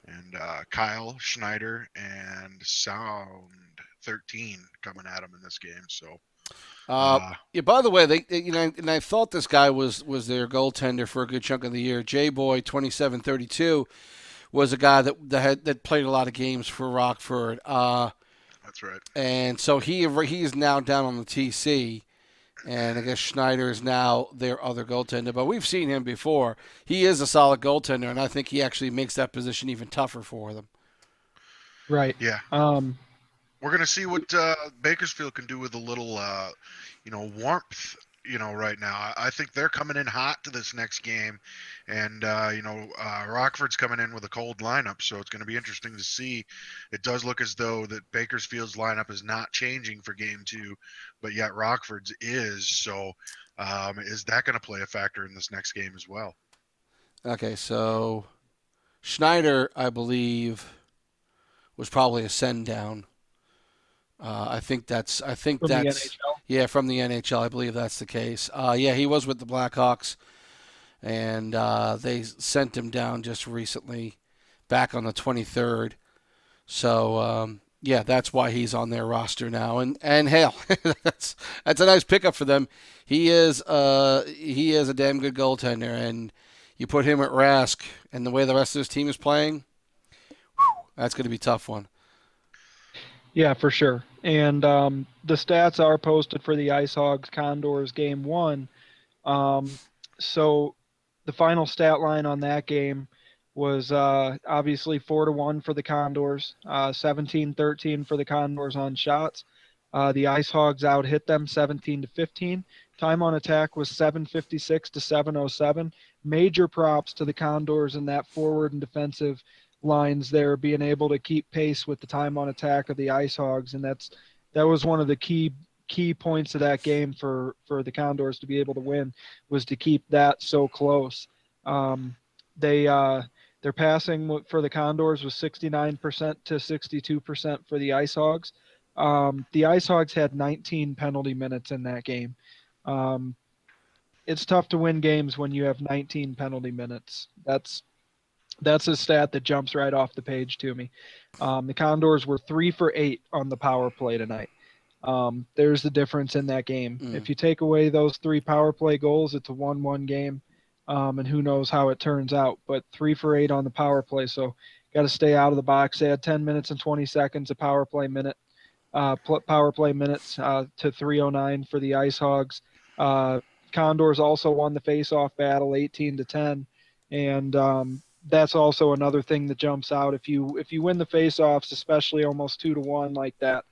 and Kyle Schneider and Sound 13 coming at him in this game. So Yeah. By the way, and I thought this guy was their goaltender for a good chunk of the year. J Boy 2732 was a guy that played a lot of games for Rockford. That's right. And so he is now down on the TC, and I guess Schneider is now their other goaltender. But we've seen him before. He is a solid goaltender, and I think he actually makes that position even tougher for them. right. Yeah. We're going to see what Bakersfield can do with a little, warmth, right now. I think they're coming in hot to this next game. And, Rockford's coming in with a cold lineup. So it's going to be interesting to see. It does look as though that Bakersfield's lineup is not changing for game 2, but yet Rockford's is. So is that going to play a factor in this next game as well? Okay, so Schneider, I believe, was probably a send down. I think that's From the NHL. yeah, from the NHL. I believe that's the case. Yeah, he was with the Blackhawks, and they sent him down just recently, back on the 23rd. So yeah, that's why he's on their roster now. And hell, that's a nice pickup for them. He is a damn good goaltender, and you put him at Rask, and the way the rest of his team is playing, that's going to be a tough one. Yeah, for sure. And the stats are posted for the Ice Hogs Condors Game 1. So the final stat line on that game was obviously 4-1 for the Condors, 17-13 for the Condors on shots. The Ice Hogs out hit them 17-15. Time on attack was 756 to 707. Major props to the Condors in that forward and defensive lines there, being able to keep pace with the time on attack of the Ice Hogs, and that was one of the key points of that game for the Condors to be able to win, was to keep that so close. Their passing for the Condors was 69% to 62% for the Ice Hogs. The Ice Hogs had 19 penalty minutes in that game. Um, it's tough to win games when you have 19 penalty minutes. That's a stat that jumps right off the page to me. The Condors were 3 for 8 on the power play tonight. There's the difference in that game. If you take away those 3 power play goals, it's a 1-1 game, and who knows how it turns out. But 3 for 8 on the power play, so got to stay out of the box. They had 10 minutes and 20 seconds of power play minutes to 309 for the Ice Hogs. Condors also won the face-off battle 18-10, and that's also another thing that jumps out. If you win the face-offs, especially almost 2-1 like that,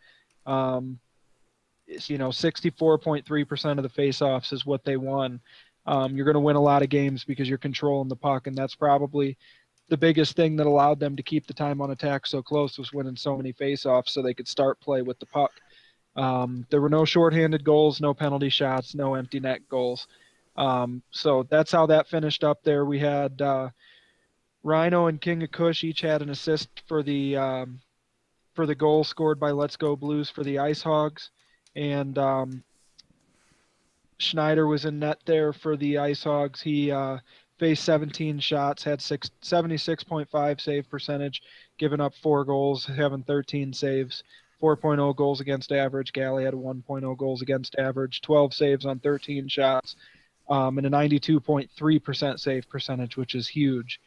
64.3% of the face-offs is what they won. You're going to win a lot of games because you're controlling the puck, and that's probably the biggest thing that allowed them to keep the time on attack so close was winning so many face-offs so they could start play with the puck. There were no shorthanded goals, no penalty shots, no empty net goals. So that's how that finished up there. We had Rhino and King of Kush each had an assist for the goal scored by Let's Go Blues for the Ice Hogs, and Schneider was in net there for the Ice Hogs. He faced 17 shots, had 76.5 save percentage, giving up 4 goals, having 13 saves, 4.0 goals against average. Galley had 1.0 goals against average, 12 saves on 13 shots, and a 92.3% save percentage, which is huge,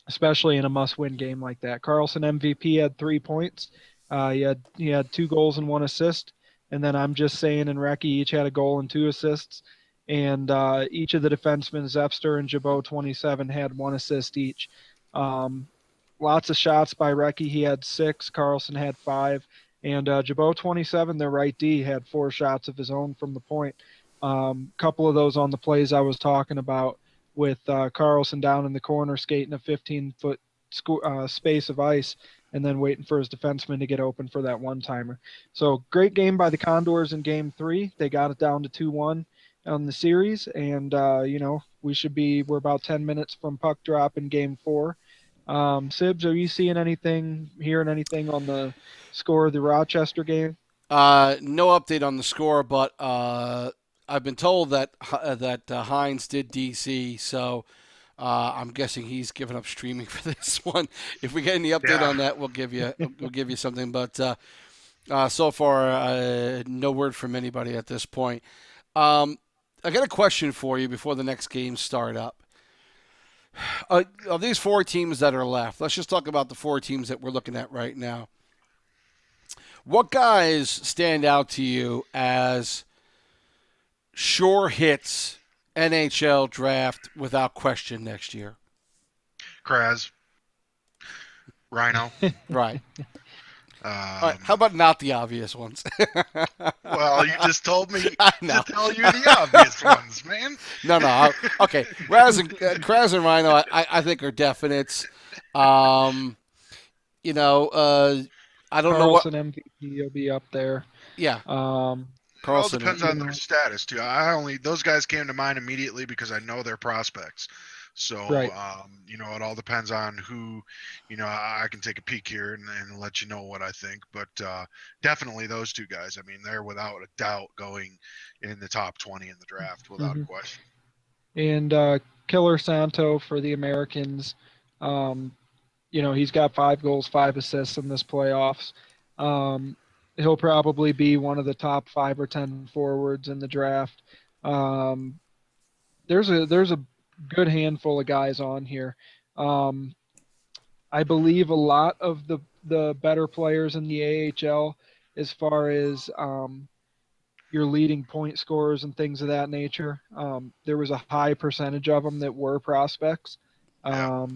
especially in a must-win game like that. Carlson MVP had 3 points. He had 2 goals and 1 assist. And then I'm just saying and Recchi each had a goal and 2 assists. And each of the defensemen, Zepster and Jabot 27, had 1 assist each. Lots of shots by Recchi. He had 6. Carlson had 5. And Jabot 27, their right D, had 4 shots of his own from the point. Couple of those on the plays I was talking about with Carlson down in the corner skating a 15-foot space of ice and then waiting for his defenseman to get open for that one-timer. So great game by the Condors in Game 3. They got it down to 2-1 on the series, and, we're about 10 minutes from puck drop in Game 4. Sibs, are you seeing anything, hearing anything on the score of the Rochester game? No update on the score, but I've been told that Hines did DC, so I'm guessing he's given up streaming for this one. If we get any update on that, we'll give you something. But so far, no word from anybody at this point. I got a question for you before the next games start up. Of these 4 teams that are left, let's just talk about the 4 teams that we're looking at right now. What guys stand out to you as sure hits NHL draft without question next year? Kraz, Rhino. Right. All right. How about not the obvious ones? Well, you just told me I know. to tell you the obvious ones, man. No. Okay. Kraz and Rhino, I think are definites. I don't know what. Carlson MVP will be up there. Yeah. It all Carlson. depends on their status too. Those guys came to mind immediately because I know their prospects. So, Right. It all depends on who, I can take a peek here and let you know what I think. But definitely those 2 guys. I mean, they're without a doubt going in the top 20 in the draft without a question. And Killer Santo for the Americans, he's got 5 goals, 5 assists in this playoffs. He'll probably be one of the top 5 or 10 forwards in the draft. There's a good handful of guys on here. I believe a lot of the better players in the AHL, as far as your leading point scorers and things of that nature, there was a high percentage of them that were prospects. A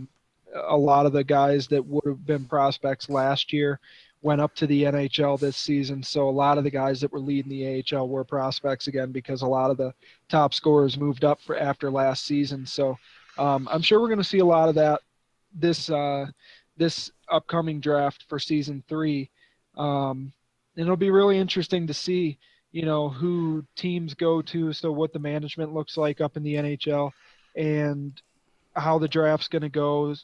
lot of the guys that would have been prospects last year went up to the NHL this season. So a lot of the guys that were leading the AHL were prospects again because a lot of the top scorers moved up after last season. So I'm sure we're going to see a lot of that this upcoming draft for season 3. And it'll be really interesting to see, who teams go to, so what the management looks like up in the NHL, and how the draft's going to go,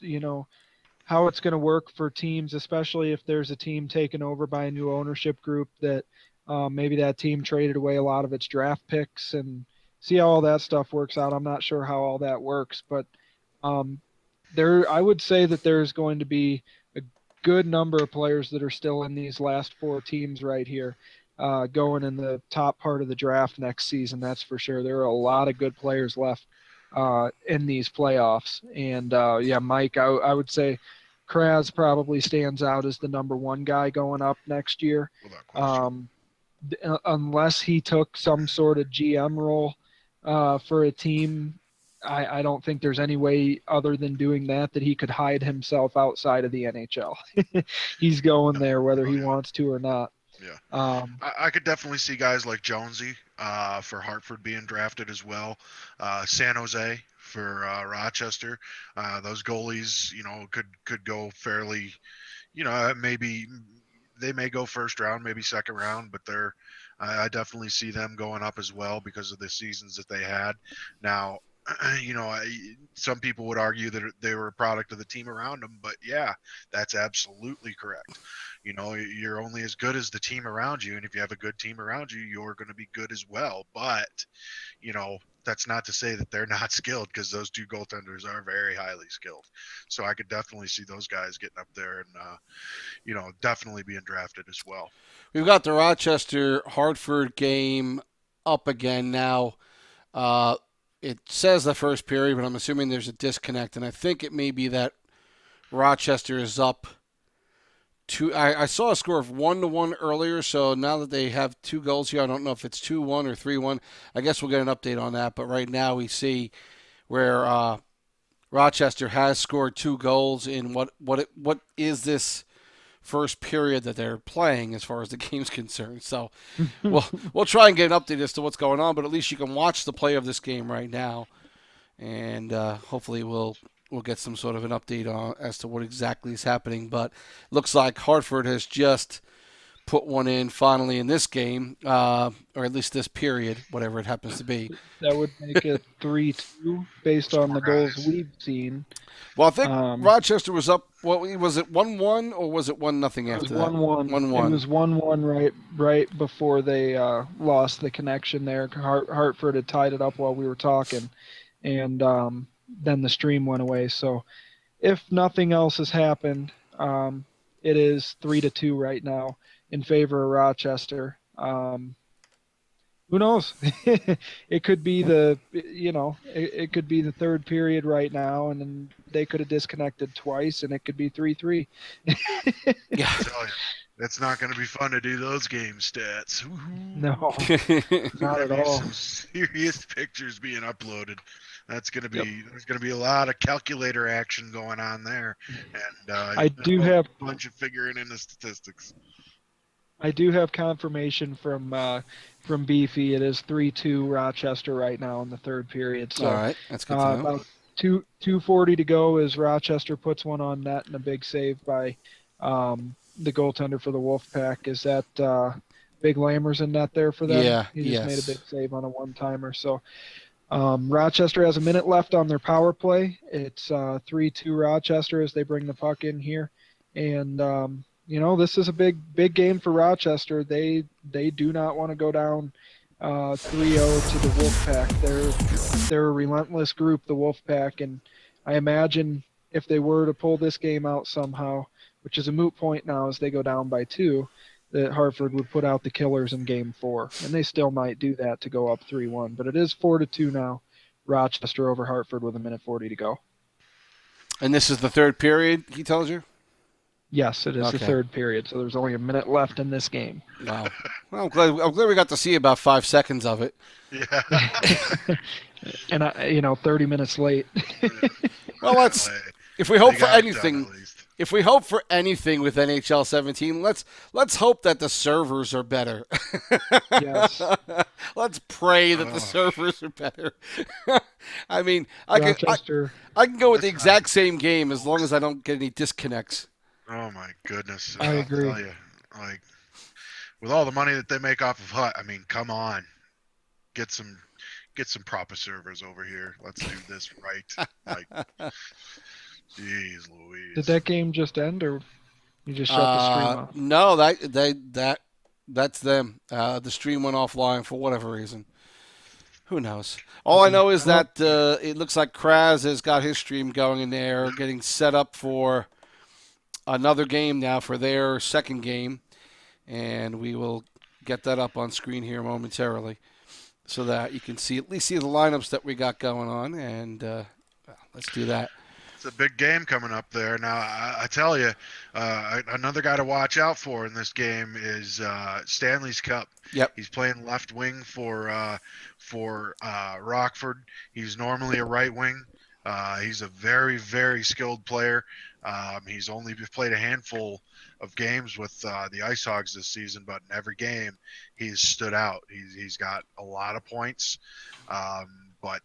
how it's going to work for teams, especially if there's a team taken over by a new ownership group that maybe that team traded away a lot of its draft picks, and see how all that stuff works out. I'm not sure how all that works, but um, I would say that there's going to be a good number of players that are still in these last four teams right here, going in the top part of the draft next season. That's for sure. There are a lot of good players left in these playoffs, and yeah, Mike, I would say Kraz probably stands out as the number one guy going up next year. Without question. Unless he took some sort of GM role for a team, I don't think there's any way other than doing that he could hide himself outside of the NHL. He's going there whether he wants to or not. Yeah. I could definitely see guys like Jonesy for Hartford being drafted as well. San Jose for Rochester. Those goalies, could go fairly, maybe they may go first round, maybe second round, but I definitely see them going up as well because of the seasons that they had. Now, some people would argue that they were a product of the team around them, but yeah, that's absolutely correct. You're only as good as the team around you, and if you have a good team around you, you're going to be good as well. But, that's not to say that they're not skilled, because those two goaltenders are very highly skilled. So I could definitely see those guys getting up there and, definitely being drafted as well. We've got the Rochester-Hartford game up again now. It says the first period, but I'm assuming there's a disconnect, and I think it may be that Rochester is up. I saw a score of 1-1 earlier, so now that they have 2 goals here, I don't know if it's 2-1 or 3-1. I guess we'll get an update on that, but right now we see where Rochester has scored 2 goals in what is this first period that they're playing as far as the game's concerned. So we'll try and get an update as to what's going on, but at least you can watch the play of this game right now, and hopefully we'll get some sort of an update on as to what exactly is happening. But looks like Hartford has just put one in finally in this game, or at least this period, whatever it happens to be. That would make it 3-2 based on the goals we've seen. Well, I think Rochester was up. What was it, 1-1 or was it 1-0 after that? It was 1-1. 1-1. It was 1-1 right before they lost the connection there. Hartford had tied it up while we were talking, and then the stream went away. So if nothing else has happened, it is 3-2 right now in favor of Rochester. Who knows? It could be it could be the third period right now, and then they could have disconnected twice, and it could be 3-3. Yeah, I tell you, it's not going to be fun to do those game stats. No, not at all. Some serious pictures being uploaded. That's going to be There's going to be a lot of calculator action going on there, and I do have a bunch of figuring in the statistics. I do have confirmation from Beefy. It is 3-2 Rochester right now in the third period. So all right, that's good to know. About 2:40 to go as Rochester puts one on net, and a big save by the goaltender for the Wolfpack. Is that Big Lammers in net there for them? Yeah, he just made a big save on a one-timer. So Rochester has a minute left on their power play. It's 3-2 Rochester as they bring the puck in here, and this is a big game for Rochester. They do not want to go down 3-0 to the Wolfpack. They're a relentless group, the Wolfpack, and I imagine if they were to pull this game out somehow, which is a moot point now as they go down by 2, that Hartford would put out the Killers in Game 4, and they still might do that to go up 3-1. But it is 4-2 now, Rochester over Hartford with 1:40 to go. And this is the third period, he tells you? Yes, it is the third period, so there's only a minute left in this game. Wow. Well, I'm glad we got to see about 5 seconds of it. Yeah. And 30 minutes late. Well, if we hope for anything with NHL 17, let's hope that the servers are better. Yes. Let's pray that the servers are better. I mean, I can go with the exact same game as long as I don't get any disconnects. Oh my goodness! I agree. I'll tell you, with all the money that they make off of Hut, I mean, come on, get some get some proper servers over here. Let's do this right. Like, jeez Louise. Did that game just end, or you just shut the stream off? No, that's them. The stream went offline for whatever reason. Who knows? All I know is that it looks like Kraz has got his stream going in there, getting set up for another game now for their second game, and we will get that up on screen here momentarily so that you can at least see the lineups that we got going on, and let's do that. It's a big game coming up there. Now, I tell you, another guy to watch out for in this game is Stanley's Cup. Yep. He's playing left wing for Rockford. He's normally a right wing. He's a very, very skilled player. He's only played a handful of games with the Ice Hogs this season, but in every game he's stood out. He's got a lot of points, but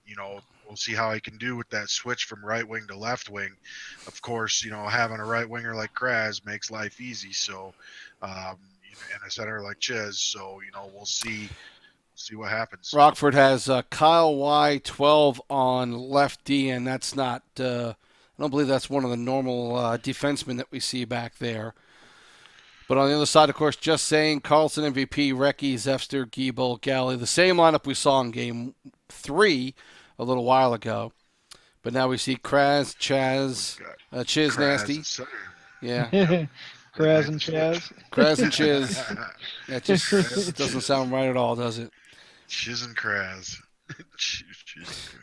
we'll see how he can do with that switch from right wing to left wing. Of course, having a right winger like Kraz makes life easy. So, and a center like Chiz. So, we'll see what happens. Rockford has Kyle Y 12 on left D, and that's not. I don't believe that's one of the normal defensemen that we see back there. But on the other side, of course, just saying, Carlson MVP, Recchi, Zefster, Giebel, Galley, the same lineup we saw in Game 3 a little while ago. But now we see Kraz, Chaz, Chiz Nasty. Yeah. Kraz and Chaz. Kraz and Chiz. That just doesn't sound right at all, does it? Chiz and Kraz.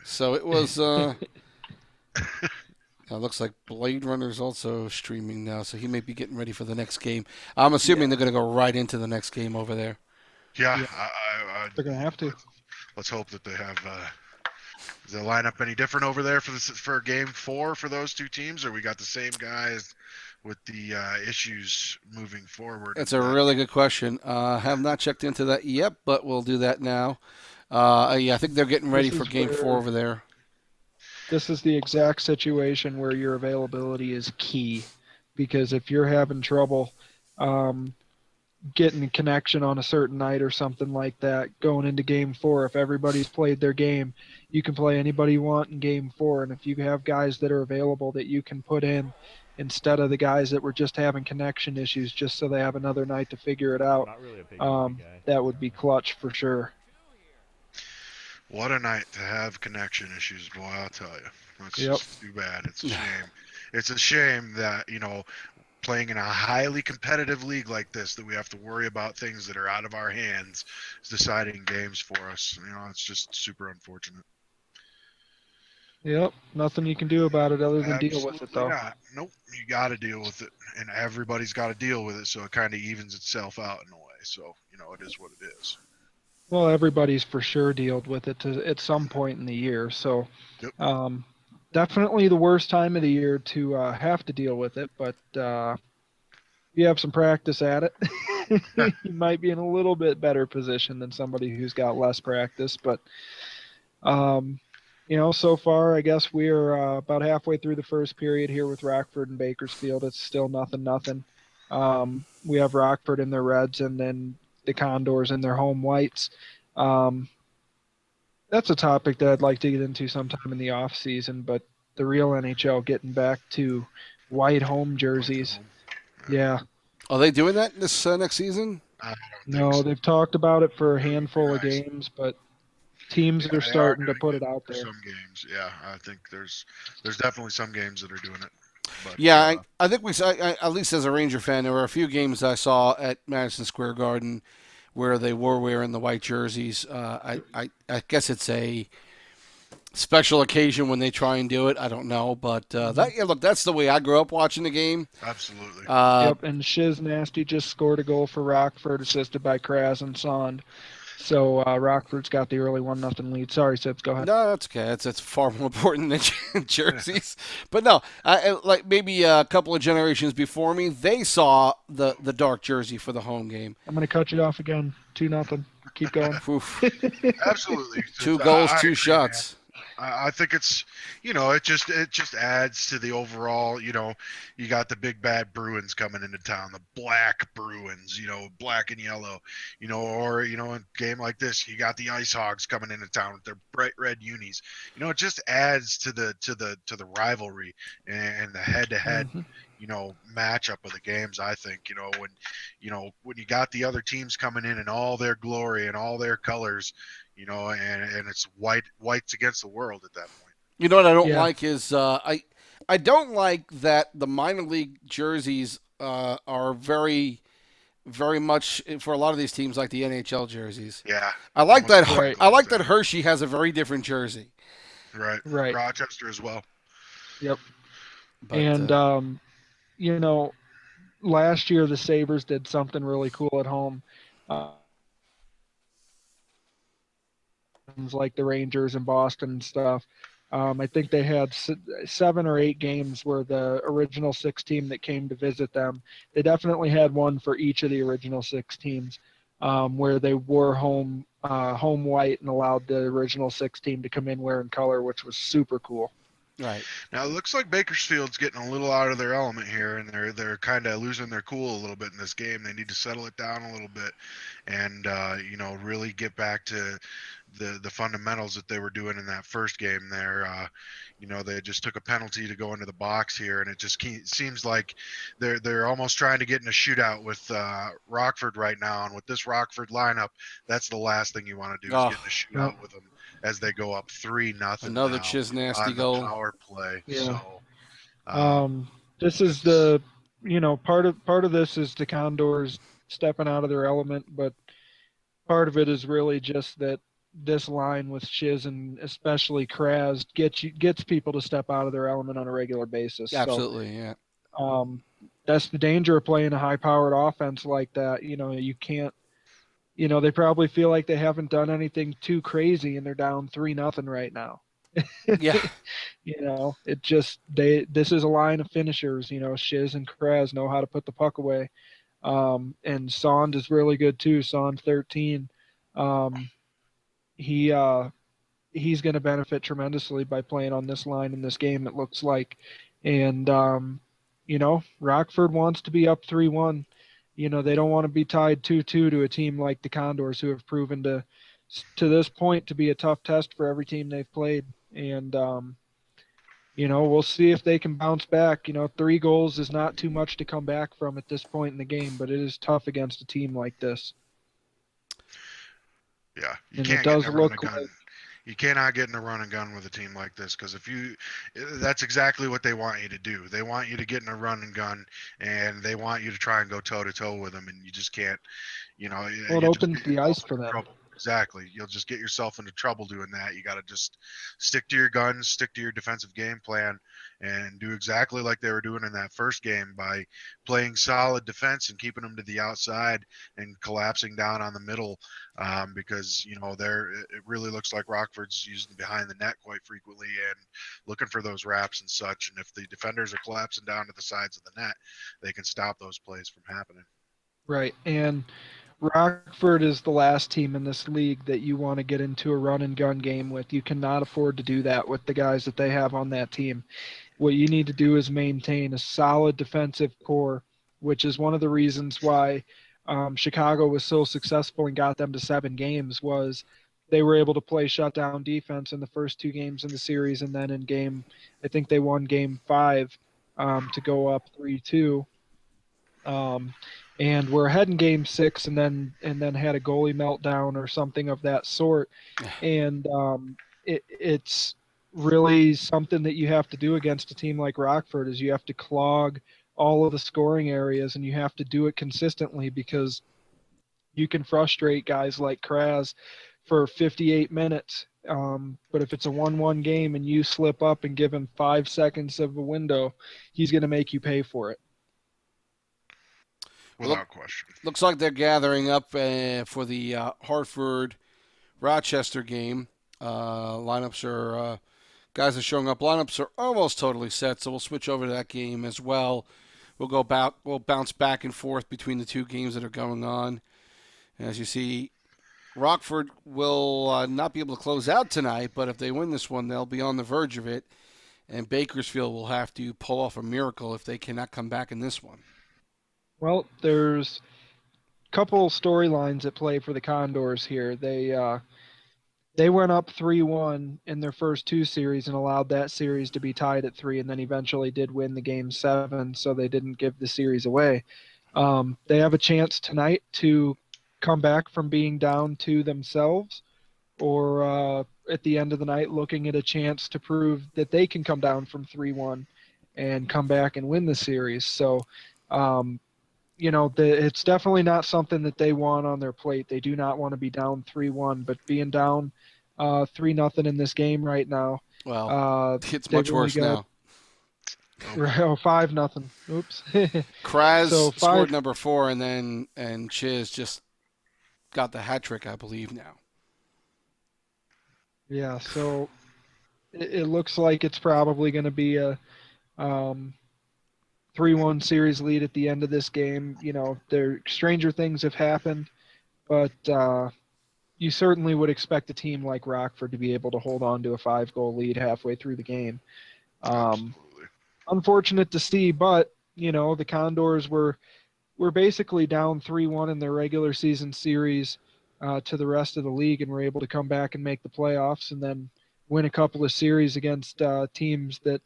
So it was... It looks like Blade Runner's also streaming now, so he may be getting ready for the next game. I'm assuming they're going to go right into the next game over there. Yeah. They're going to have to. Let's hope that they have... Is the lineup any different over there for Game 4 for those two teams, or we got the same guys with the issues moving forward? That's a really good question. Have not checked into that yet, but we'll do that now. I think they're getting ready for Game 4 over there. This is the exact situation where your availability is key, because if you're having trouble getting a connection on a certain night or something like that, going into Game 4, if everybody's played their game, you can play anybody you want in Game 4, and if you have guys that are available that you can put in instead of the guys that were just having connection issues just so they have another night to figure it out, that would be clutch for sure. What a night to have connection issues, boy, I'll tell you. That's just too bad. It's a shame. It's a shame that, playing in a highly competitive league like this, that we have to worry about things that are out of our hands deciding games for us. It's just super unfortunate. Yep, nothing you can do about it other than deal with it, though. Not. Nope, you got to deal with it, and everybody's got to deal with it, so it kind of evens itself out in a way. So, it is what it is. Well, everybody's for sure dealt with it at some point in the year. So definitely the worst time of the year to have to deal with it. But if you have some practice at it, you might be in a little bit better position than somebody who's got less practice. But, so far, I guess we're about halfway through the first period here with Rockford and Bakersfield. It's still 0-0. We have Rockford in their reds and then the Condors in their home whites. That's a topic that I'd like to get into sometime in the off season, but the real NHL getting back to white home jerseys. Yeah. Are they doing that this next season? No, they've talked about it for a handful of games, but teams are starting to put it out there. Some games, yeah. I think there's definitely some games that are doing it. But, I think at least as a Ranger fan, there were a few games I saw at Madison Square Garden where they were wearing the white jerseys. I guess it's a special occasion when they try and do it. I don't know, but that's the way I grew up watching the game. Absolutely. Yep, and Shiz Nasty just scored a goal for Rockford, assisted by Kraz and Sond. So Rockford's got the early 1-0 lead. Sorry, Sibs, go ahead. No, that's okay. That's far more important than jerseys. But no, like maybe a couple of generations before me, they saw the dark jersey for the home game. I'm going to cut you off again. 2-0. Keep going. Absolutely. 2 goals, 2 shots. I think it's, it just adds to the overall. You got the big bad Bruins coming into town, the black Bruins, black and yellow, or in a game like this, you got the Ice Hogs coming into town with their bright red unis. It just adds to the rivalry and the head to head. Mhm. Matchup of the games. I think when you got the other teams coming in all their glory and all their colors, and it's whites against the world at that point. You know what I don't Yeah. like is I don't like that the minor league jerseys are very much for a lot of these teams like the NHL jerseys. Yeah, I like almost that. Right. I like that Hershey has a very different jersey. Right. Right. Rochester as well. Yep. But And you know, last year the Sabres did something really cool at home. Like the Rangers and Boston and stuff. I think they had 7 or 8 games where the original 6 team that came to visit them, they definitely had one for each of the original 6 teams, where they wore home white and allowed the original 6 team to come in wearing color, which was super cool. right. Now it looks like Bakersfield's getting a little out of their element here, and they're kind of losing their cool a little bit in this game. They need to settle it down a little bit, and really get back to the fundamentals that they were doing in that first game there. They just took a penalty to go into the box here, and it just seems like they're almost trying to get in a shootout with Rockford right now. And with this Rockford lineup, that's the last thing you want to do is Oh, get in a shootout with them as they go up 3-0 another now Chisnasty on the goal. power play. Yeah. So This is the, part of this is the Condors stepping out of their element, but part of it is really just that this line with Shiz and especially Kraz gets people to step out of their element on a regular basis. So Absolutely, yeah. that's the danger of playing a high-powered offense like that. You can't. They probably feel like they haven't done anything too crazy, and they're down 3-0 right now. Yeah. It just this is a line of finishers. Shiz and Kraz know how to put the puck away. And Sond is really good too. Sond 13. Um, he he's going to benefit tremendously by playing on this line in this game. It looks like, and Rockford wants to be up 3-1. They don't want to be tied 2-2 to a team like the Condors, who have proven to this point to be a tough test for every team they've played. And we'll see if they can bounce back. 3 goals is not too much to come back from at this point in the game, but it is tough against a team like this. yeah, you And can't it get in does a run look and gun. like, You cannot get in a run and gun with a team like this because that's exactly what they want you to do. They want you to get in a run and gun, and they want you to try and go toe to toe with them, and you just can't. well, it you just opens get the yourself ice for into them. trouble. Exactly. You'll just get yourself into trouble doing that. You got to just stick to your guns, stick to your defensive game plan, and do exactly like they were doing in that first game by playing solid defense and keeping them to the outside and collapsing down on the middle. Because it really looks like Rockford's using behind the net quite frequently and looking for those wraps and such. And if the defenders are collapsing down to the sides of the net, they can stop those plays from happening. Right. And Rockford is the last team in this league that you want to get into a run and gun game with. You cannot afford to do that with the guys that they have on that team. What you need to do is maintain a solid defensive core, which is one of the reasons why Chicago was so successful and got them to 7 games. Was they were able to play shutdown defense in the first 2 games in the series, and then I think they won game 5 to go up 3-2. And we're ahead in game 6, and then had a goalie meltdown or something of that sort. And it's really something that you have to do against a team like Rockford, is you have to clog all of the scoring areas, and you have to do it consistently, because you can frustrate guys like Kraz for 58 minutes. But if it's a 1-1 game and you slip up and give him 5 seconds of a window, he's going to make you pay for it. Without question. Looks like they're gathering up for the Hartford Rochester game. Lineups are guys are showing up. Lineups are almost totally set, so we'll switch over to that game as well. We'll bounce back and forth between the 2 games that are going on. As you see, Rockford will not be able to close out tonight, but if they win this one, they'll be on the verge of it. And Bakersfield will have to pull off a miracle if they cannot come back in this one. Well, there's a couple storylines at play for the Condors here. They went up 3-1 in their first two series and allowed that series to be tied at 3, and then eventually did win the game 7, so they didn't give the series away. They have a chance tonight to come back from being down 2 themselves, or at the end of the night looking at a chance to prove that they can come down from 3-1 and come back and win the series. So, it's definitely not something that they want on their plate. They do not want to be down 3-1, but being down 3-0 in this game right now. Well, it's they've much only worse got, now. 5-0. Oops. Kraz So scored number 4, and Chiz just got the hat trick, I believe, now. Yeah, so it looks like it's probably going to be a 3-1 series lead at the end of this game. Stranger things have happened, but you certainly would expect a team like Rockford to be able to hold on to a 5-goal lead halfway through the game. Absolutely. Unfortunate to see, but the Condors were basically down 3-1 in their regular season series to the rest of the league, and were able to come back and make the playoffs, and then win a couple of series against teams that,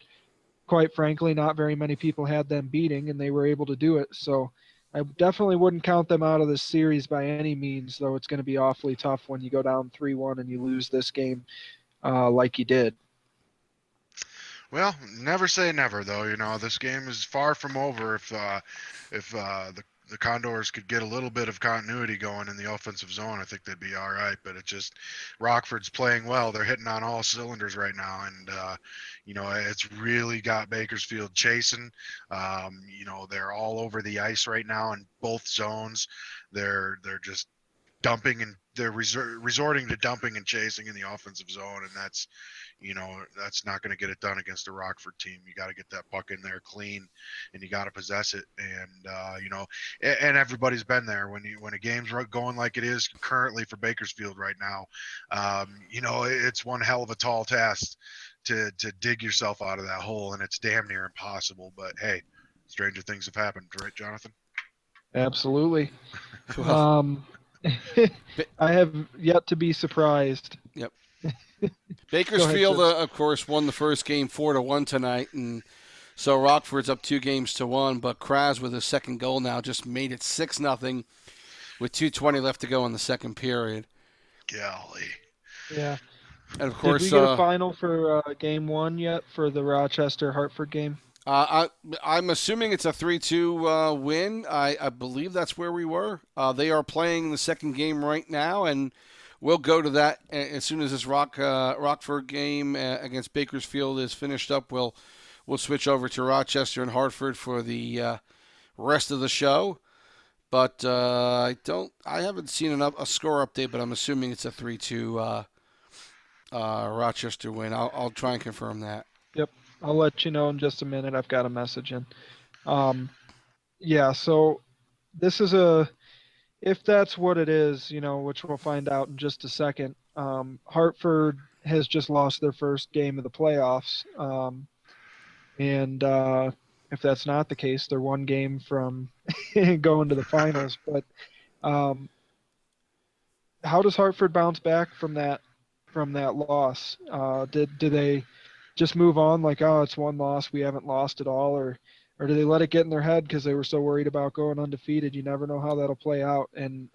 quite frankly, not very many people had them beating, and they were able to do it. So I definitely wouldn't count them out of this series by any means, though it's going to be awfully tough when you go down 3-1 and you lose this game like you did. Well, never say never, though. This game is far from over. If the Condors could get a little bit of continuity going in the offensive zone, I think they'd be all right. But it just Rockford's playing well. They're hitting on all cylinders right now, and it's really got Bakersfield chasing. They're all over the ice right now in both zones. They're just dumping, and they're resorting to dumping and chasing in the offensive zone, and that's not going to get it done against a Rockford team. You got to get that puck in there clean, and you got to possess it. And and everybody's been there when a game's going like it is currently for Bakersfield right now. It's one hell of a tall task to dig yourself out of that hole, and it's damn near impossible. But hey, stranger things have happened, right, Jonathan? Absolutely. Well, I have yet to be surprised. Yep. Bakersfield, ahead, of course, won the first game 4-1 tonight, and so Rockford's up 2-1. But Kraz, with his second goal now, just made it 6-0 with 2:20 left to go in the second period. Golly. Yeah. And of course, did we get a final for game 1 yet for the Rochester-Hartford game? I'm assuming it's a 3-2 win. I believe that's where we were. They are playing the second game right now, and we'll go to that as soon as this Rockford game against Bakersfield is finished up. We'll switch over to Rochester and Hartford for the rest of the show. But I haven't seen a score update, but I'm assuming it's a 3-2 Rochester win. I'll try and confirm that. Yep. I'll let you know in just a minute. I've got a message in. Yeah, so this is if that's what it is, which we'll find out in just a second. Hartford has just lost their first game of the playoffs. And if that's not the case, they're one game from going to the finals. But how does Hartford bounce back from that loss? Do they just move on like, oh, it's one loss, we haven't lost at all, or do they let it get in their head because they were so worried about going undefeated? You never know how that'll play out, and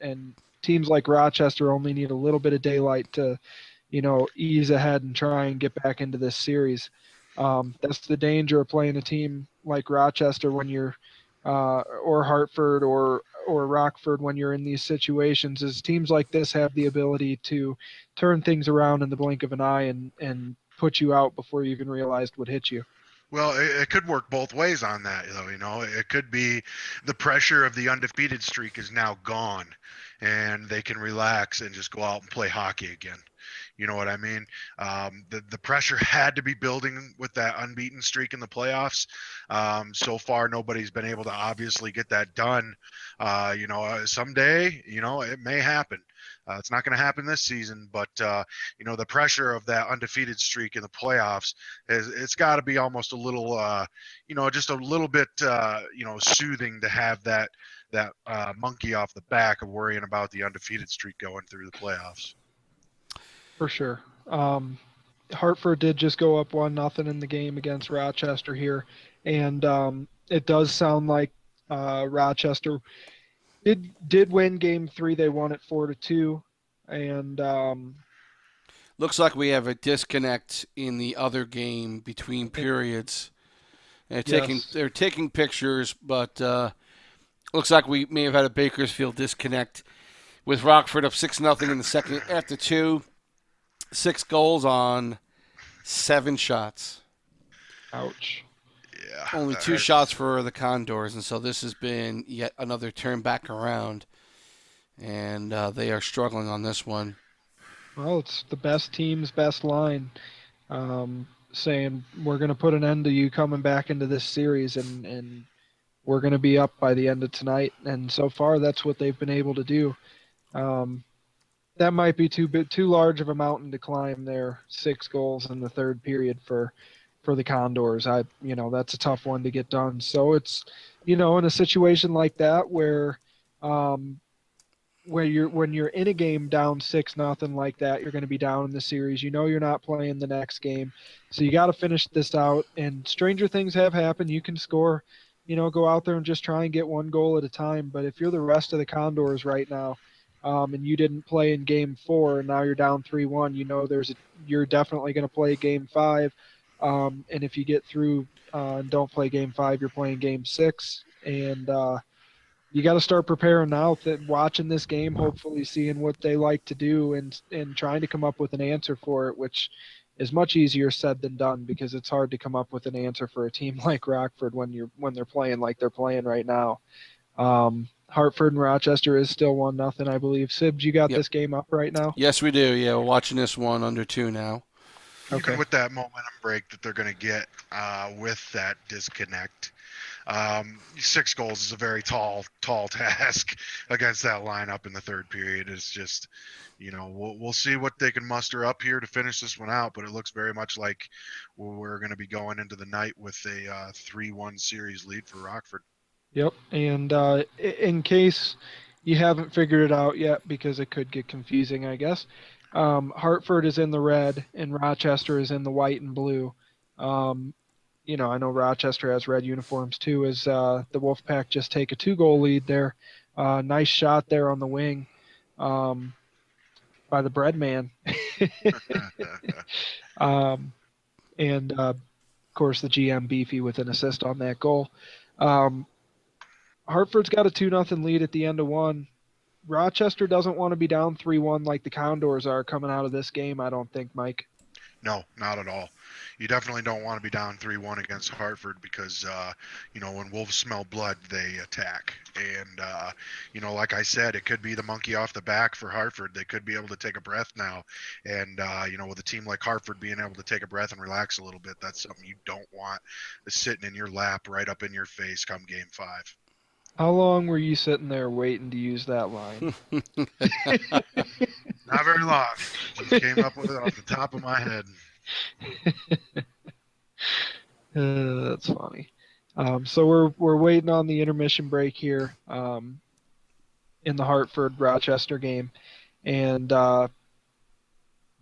teams like Rochester only need a little bit of daylight to, ease ahead and try and get back into this series. That's the danger of playing a team like Rochester when you're, or Hartford or Rockford when you're in these situations, is teams like this have the ability to turn things around in the blink of an eye and put you out before you even realized what hit you. Well, it could work both ways on that, though. It could be the pressure of the undefeated streak is now gone, and they can relax and just go out and play hockey again. You know what I mean? The pressure had to be building with that unbeaten streak in the playoffs. So far, nobody's been able to obviously get that done. Someday, it may happen. It's not going to happen this season, but the pressure of that undefeated streak in the playoffs it's got to be almost a little, just a little bit, soothing to have that monkey off the back of worrying about the undefeated streak going through the playoffs. For sure. Hartford did just go up 1-0 in the game against Rochester here, and it does sound like Rochester did win Game 3. They won it 4-2, and Looks like we have a disconnect in the other game between periods. They're taking pictures, but looks like we may have had a Bakersfield disconnect with Rockford up 6-0 in the second after 6 goals on 7 shots. Ouch. Yeah. Only 2 shots for the Condors, and so this has been yet another turn back around, and they are struggling on this one. Well, it's the best team's best line, saying we're going to put an end to you coming back into this series, and we're going to be up by the end of tonight. And so far, that's what they've been able to do. That might be too large of a mountain to climb there. 6 goals in the third period for the Condors. That's a tough one to get done. So it's, in a situation like that where when you're in a game down 6-0 like that, you're going to be down in the series. You're not playing the next game, so you got to finish this out. And stranger things have happened. You can score, go out there and just try and get 1 goal at a time. But if you're the rest of the Condors right now, and you didn't play in Game 4, and now you're down 3-1, you're definitely going to play Game 5. And if you get through and don't play Game 5, you're playing Game 6, and you got to start preparing now. Watching this game, hopefully seeing what they like to do, and trying to come up with an answer for it, which is much easier said than done, because it's hard to come up with an answer for a team like Rockford when they're playing like they're playing right now. Hartford and Rochester is still 1-0, I believe. Sibs, you got this game up right now? Yes, we do. Yeah, we're watching this one under 2 now. Okay. Even with that momentum break that they're going to get with that disconnect, 6 goals is a very tall task against that lineup in the third period. It's just, we'll see what they can muster up here to finish this one out, but it looks very much like we're going to be going into the night with a 3-1 series lead for Rockford. Yep, and in case you haven't figured it out yet, because it could get confusing, I guess, Hartford is in the red and Rochester is in the white and blue. I know Rochester has red uniforms too, as the Wolfpack just take a 2-goal lead there. Nice shot there on the wing by the bread man. And of course, the GM Beefy with an assist on that goal. Hartford's got a 2-0 lead at the end of 1. Rochester doesn't want to be down 3-1 like the Condors are coming out of this game, I don't think, Mike. No, not at all. You definitely don't want to be down 3-1 against Hartford, because, when wolves smell blood, they attack. And, like I said, it could be the monkey off the back for Hartford. They could be able to take a breath now. And, with a team like Hartford being able to take a breath and relax a little bit, that's something you don't want sitting in your lap right up in your face come Game 5. How long were you sitting there waiting to use that line? Not very long. Just came up with it off the top of my head. That's funny. So we're waiting on the intermission break here in the Hartford Rochester game, and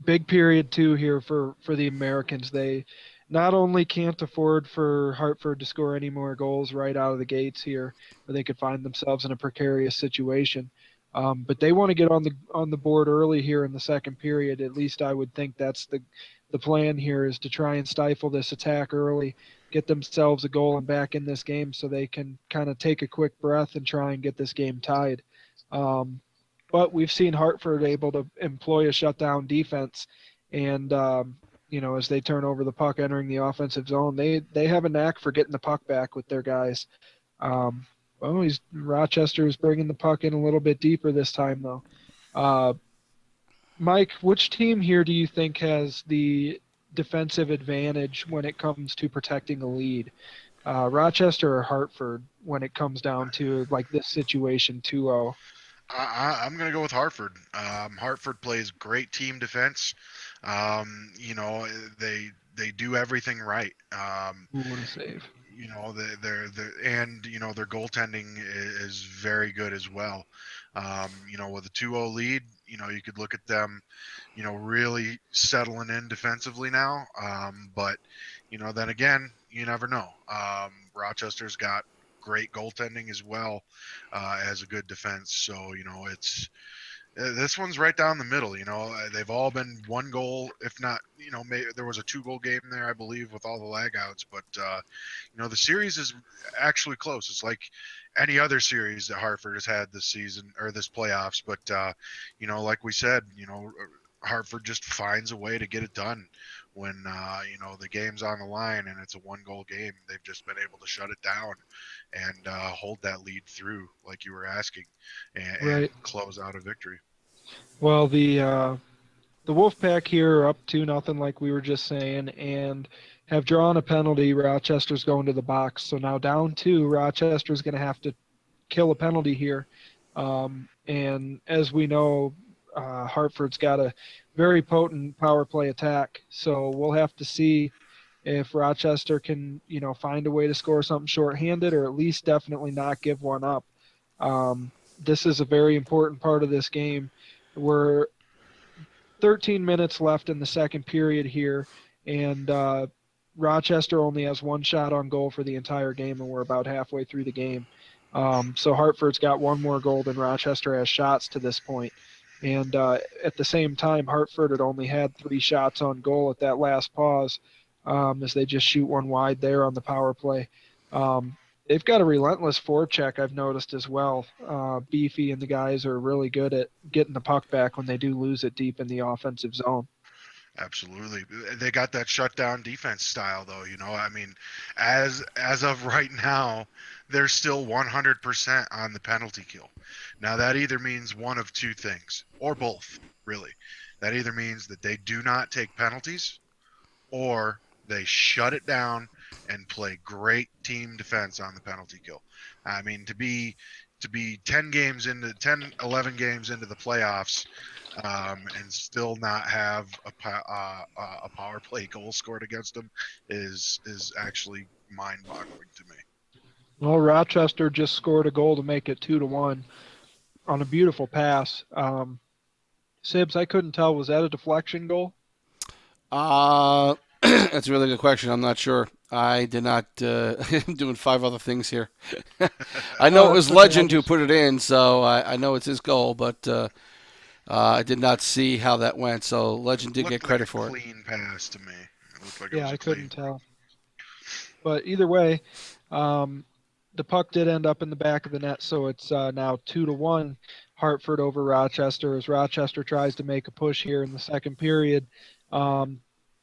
big period 2 here for the Americans. They not only can't afford for Hartford to score any more goals right out of the gates here, or they could find themselves in a precarious situation, but they want to get on the board early here in the second period. At least I would think that's the plan here, is to try and stifle this attack early, get themselves a goal and back in this game, so they can kind of take a quick breath and try and get this game tied. But we've seen Hartford able to employ a shutdown defense, and as they turn over the puck entering the offensive zone, they have a knack for getting the puck back with their guys. Rochester is bringing the puck in a little bit deeper this time, though. Mike, which team here do you think has the defensive advantage when it comes to protecting a lead? Rochester or Hartford when it comes down to like this situation 2-0? I'm going to go with Hartford. Hartford plays great team defense. You know, they do everything right. Ooh, what a save. You know, and you know their goaltending is very good as well. You know, with a 2-0 lead, you know you could look at them, you know, really settling in defensively now. But you know, then again, you never know. Rochester's got great goaltending as well as a good defense. So you know, this one's right down the middle. You know, they've all been one goal, if not, you know, there was a 2-goal game there, I believe, with all the lag outs. But you know, the series is actually close. It's like any other series that Hartford has had this season or this playoffs. But you know, like we said, you know, Hartford just finds a way to get it done when you know the game's on the line and it's a 1-goal game. They've just been able to shut it down and hold that lead through, like you were asking, and Right. close out a victory. Well, the Wolfpack here are up 2-0, like we were just saying, and have drawn a penalty. Rochester's going to the box, so now down two. Rochester's going to have to kill a penalty here. And as we know, Hartford's got a very potent power play attack, so we'll have to see if Rochester can, you know, find a way to score something shorthanded, or at least definitely not give one up. This is a very important part of this game. We're 13 minutes left in the second period here, and Rochester only has one shot on goal for the entire game, and we're about halfway through the game. So Hartford's got one more goal than Rochester has shots to this point. And at the same time, Hartford had only had 3 shots on goal at that last pause, as they just shoot one wide there on the power play. They've got a relentless forecheck, I've noticed as well. Beefy and the guys are really good at getting the puck back when they do lose it deep in the offensive zone. Absolutely. They got that shutdown defense style though, you know. I mean, as of right now, they're still 100% on the penalty kill. Now that either means one of two things or both, really. That either means that they do not take penalties or they shut it down and play great team defense on the penalty kill. I mean, to be 10, 11 games into the playoffs, and still not have a power play goal scored against them is actually mind-boggling to me. Well, Rochester just scored a goal to make it 2-1 on a beautiful pass. Sibs, I couldn't tell. Was that a deflection goal? That's a really good question. I'm not sure. I did not. I'm doing 5 other things here. I know Oh, it that's was okay. Legend who put it in, so I know it's his goal, but I did not see how that went. So Legend did get Looked like credit a for it. clean pass to me. It looked like it Yeah, was a I clean. couldn't tell. But either way, um, the puck did end up in the back of the net, so it's now 2-1 Hartford over Rochester as Rochester tries to make a push here in the second period. Um,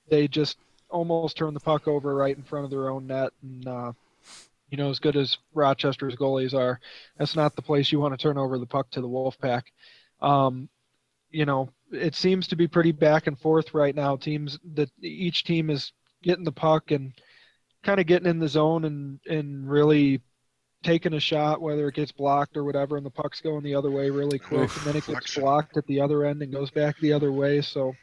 they just almost turn the puck over right in front of their own net, and you know, as good as Rochester's goalies are, that's not the place you want to turn over the puck to the Wolfpack. Um, you know, it seems to be pretty back and forth right now. Teams that each team is getting the puck and kind of getting in the zone and really taking a shot, whether it gets blocked or whatever, and the puck's going the other way really quick, and then it gets Deflection. blocked at the other end and goes back the other way. So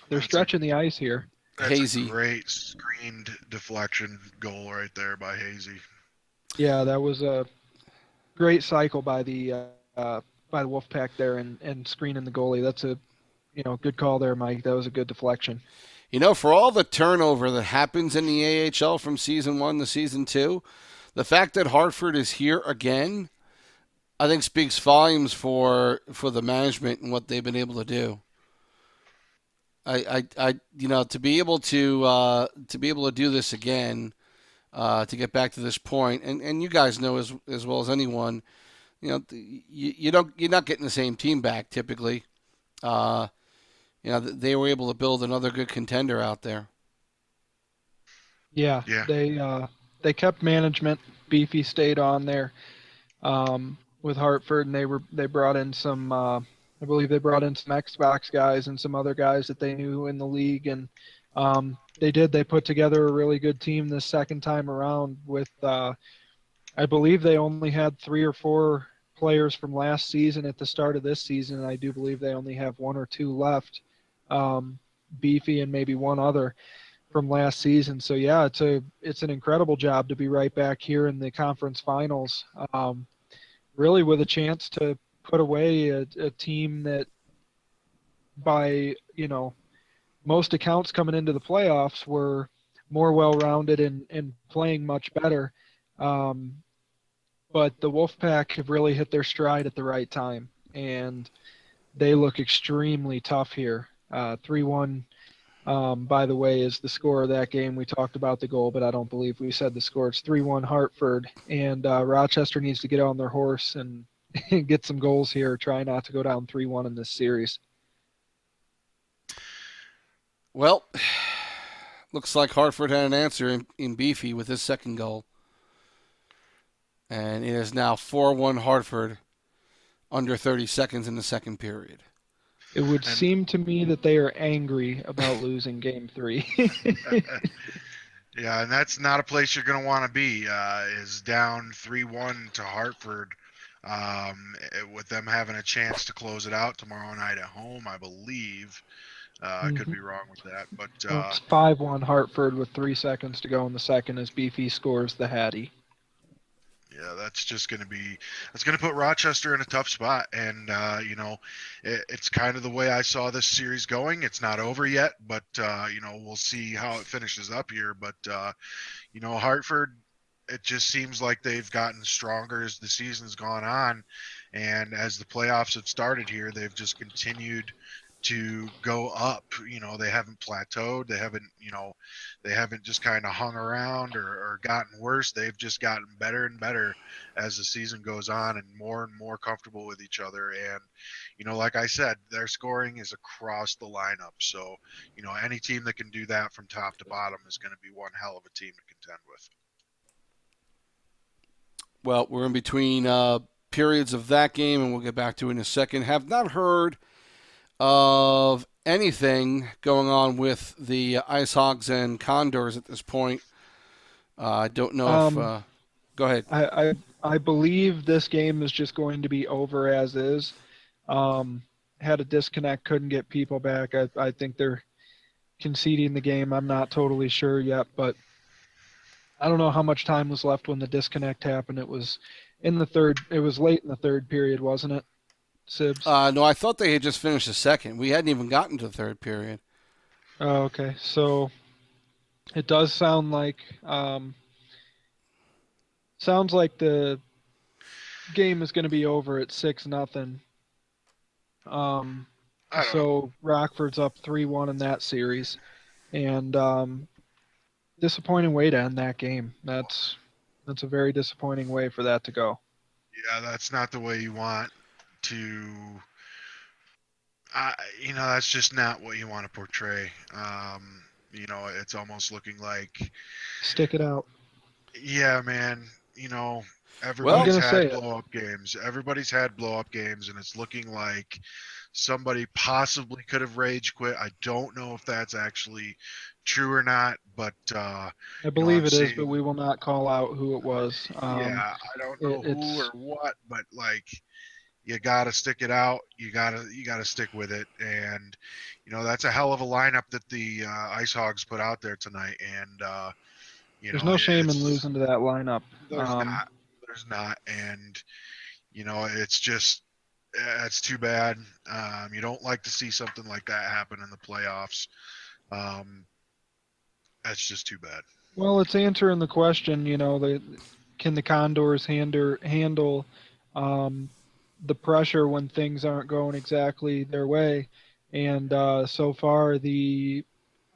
they're That's a stretching the ice here. that's a Hazy. great screened deflection goal right there by Hazy. Yeah, that was a great cycle by the Wolfpack there and screening the goalie. That's a good call there, Mike. That was a good deflection. You know, for all the turnover that happens in the AHL from season 1 to season 2, the fact that Hartford is here again, I think speaks volumes for the management and what they've been able to do. You know, to be able to do this again, to get back to this point, and you guys know as well as anyone, you know, you're not getting the same team back typically. Uh, you know, they were able to build another good contender out there. Yeah, Yeah. they kept management. Beefy stayed on there with Hartford, and they brought in some. I believe they brought in some Xbox guys and some other guys that they knew in the league, and they put together a really good team this second time around. With I believe they only had 3 or 4 players from last season at the start of this season, and I do believe they only have one or two left, Beefy and maybe one other from last season. So yeah, it's an incredible job to be right back here in the conference finals, really with a chance to put away a team that by, most accounts coming into the playoffs were more well-rounded and playing much better. But the Wolfpack have really hit their stride at the right time, and they look extremely tough here. 3-1, by the way, is the score of that game. We talked about the goal, but I don't believe we said the score. It's 3-1 Hartford, and Rochester needs to get on their horse and get some goals here. Try not to go down 3-1 in this series. Well, looks like Hartford had an answer in Beefy with his second goal. And it is now 4-1 Hartford under 30 seconds in the second period. It would seem to me that they are angry about losing Game 3. Yeah, and that's not a place you're going to want to be, is down 3-1 to Hartford, with them having a chance to close it out tomorrow night at home, I believe. I could be wrong with that, but it's 5-1 Hartford with 3 seconds to go in the second as Beefy scores the Hattie. yeah, that's going to put Rochester in a tough spot. And, it's kind of the way I saw this series going. It's not over yet, but, we'll see how it finishes up here. But, Hartford, it just seems like they've gotten stronger as the season's gone on. And as the playoffs have started here, they've just continued to go up. They haven't plateaued. They haven't just kind of hung around or gotten worse. They've just gotten better and better as the season goes on and more comfortable with each other. And, like I said, their scoring is across the lineup. So, any team that can do that from top to bottom is going to be one hell of a team to contend with. Well, we're in between periods of that game, and we'll get back to it in a second. Have not heard of anything going on with the Ice Hogs and Condors at this point. I don't know if... go ahead. I believe this game is just going to be over as is. Had a disconnect, couldn't get people back. I think they're conceding the game. I'm not totally sure yet, but I don't know how much time was left when the disconnect happened. It was late in the third period, wasn't it, Sibs? No, I thought they had just finished the second. We hadn't even gotten to the third period. Oh, okay. So it does sound like the game is going to be over at 6-0. So Rockford's up 3-1 in that series, and disappointing way to end that game. That's a very disappointing way for that to go. Yeah, that's not the way you want to. That's just not what you want to portray. It's almost looking like stick it out. Yeah, man. Everybody's had blow-up games. Everybody's had blow-up games, and it's looking like somebody possibly could have rage quit. I don't know if that's actually true or not, but I believe it is, but we will not call out who it was. Yeah, I don't know who or what, but you gotta stick it out. You gotta stick with it, and that's a hell of a lineup that the Ice Hogs put out there tonight. And there's no shame in losing to that lineup. There's not, and it's just it's too bad. You don't like to see something like that happen in the playoffs. That's just too bad. Well, it's answering the question. Can the Condors handle the pressure when things aren't going exactly their way? And so far, the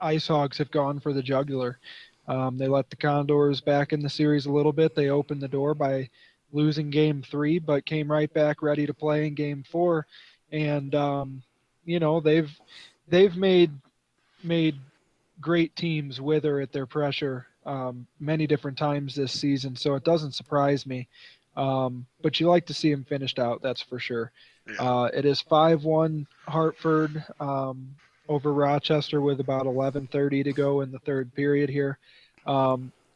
Ice Hogs have gone for the jugular. They let the Condors back in the series a little bit. They opened the door by losing Game 3, but came right back ready to play in Game 4. And they've made great teams wither at their pressure many different times this season, so it doesn't surprise me. But you like to see them finished out, that's for sure. Yeah. It is 5-1 Hartford over Rochester with about 11:30 to go in the third period here.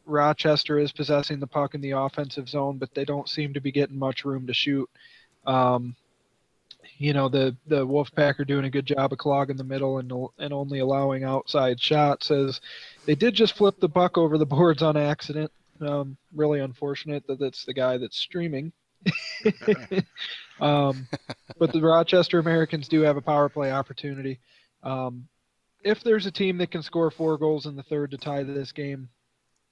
Rochester is possessing the puck in the offensive zone, but they don't seem to be getting much room to shoot. The Wolfpack are doing a good job of clogging the middle and only allowing outside shots. As they did just flip the puck over the boards on accident. Really unfortunate that it's the guy that's streaming. But the Rochester Americans do have a power play opportunity. If there's a team that can score 4 goals in the third to tie this game,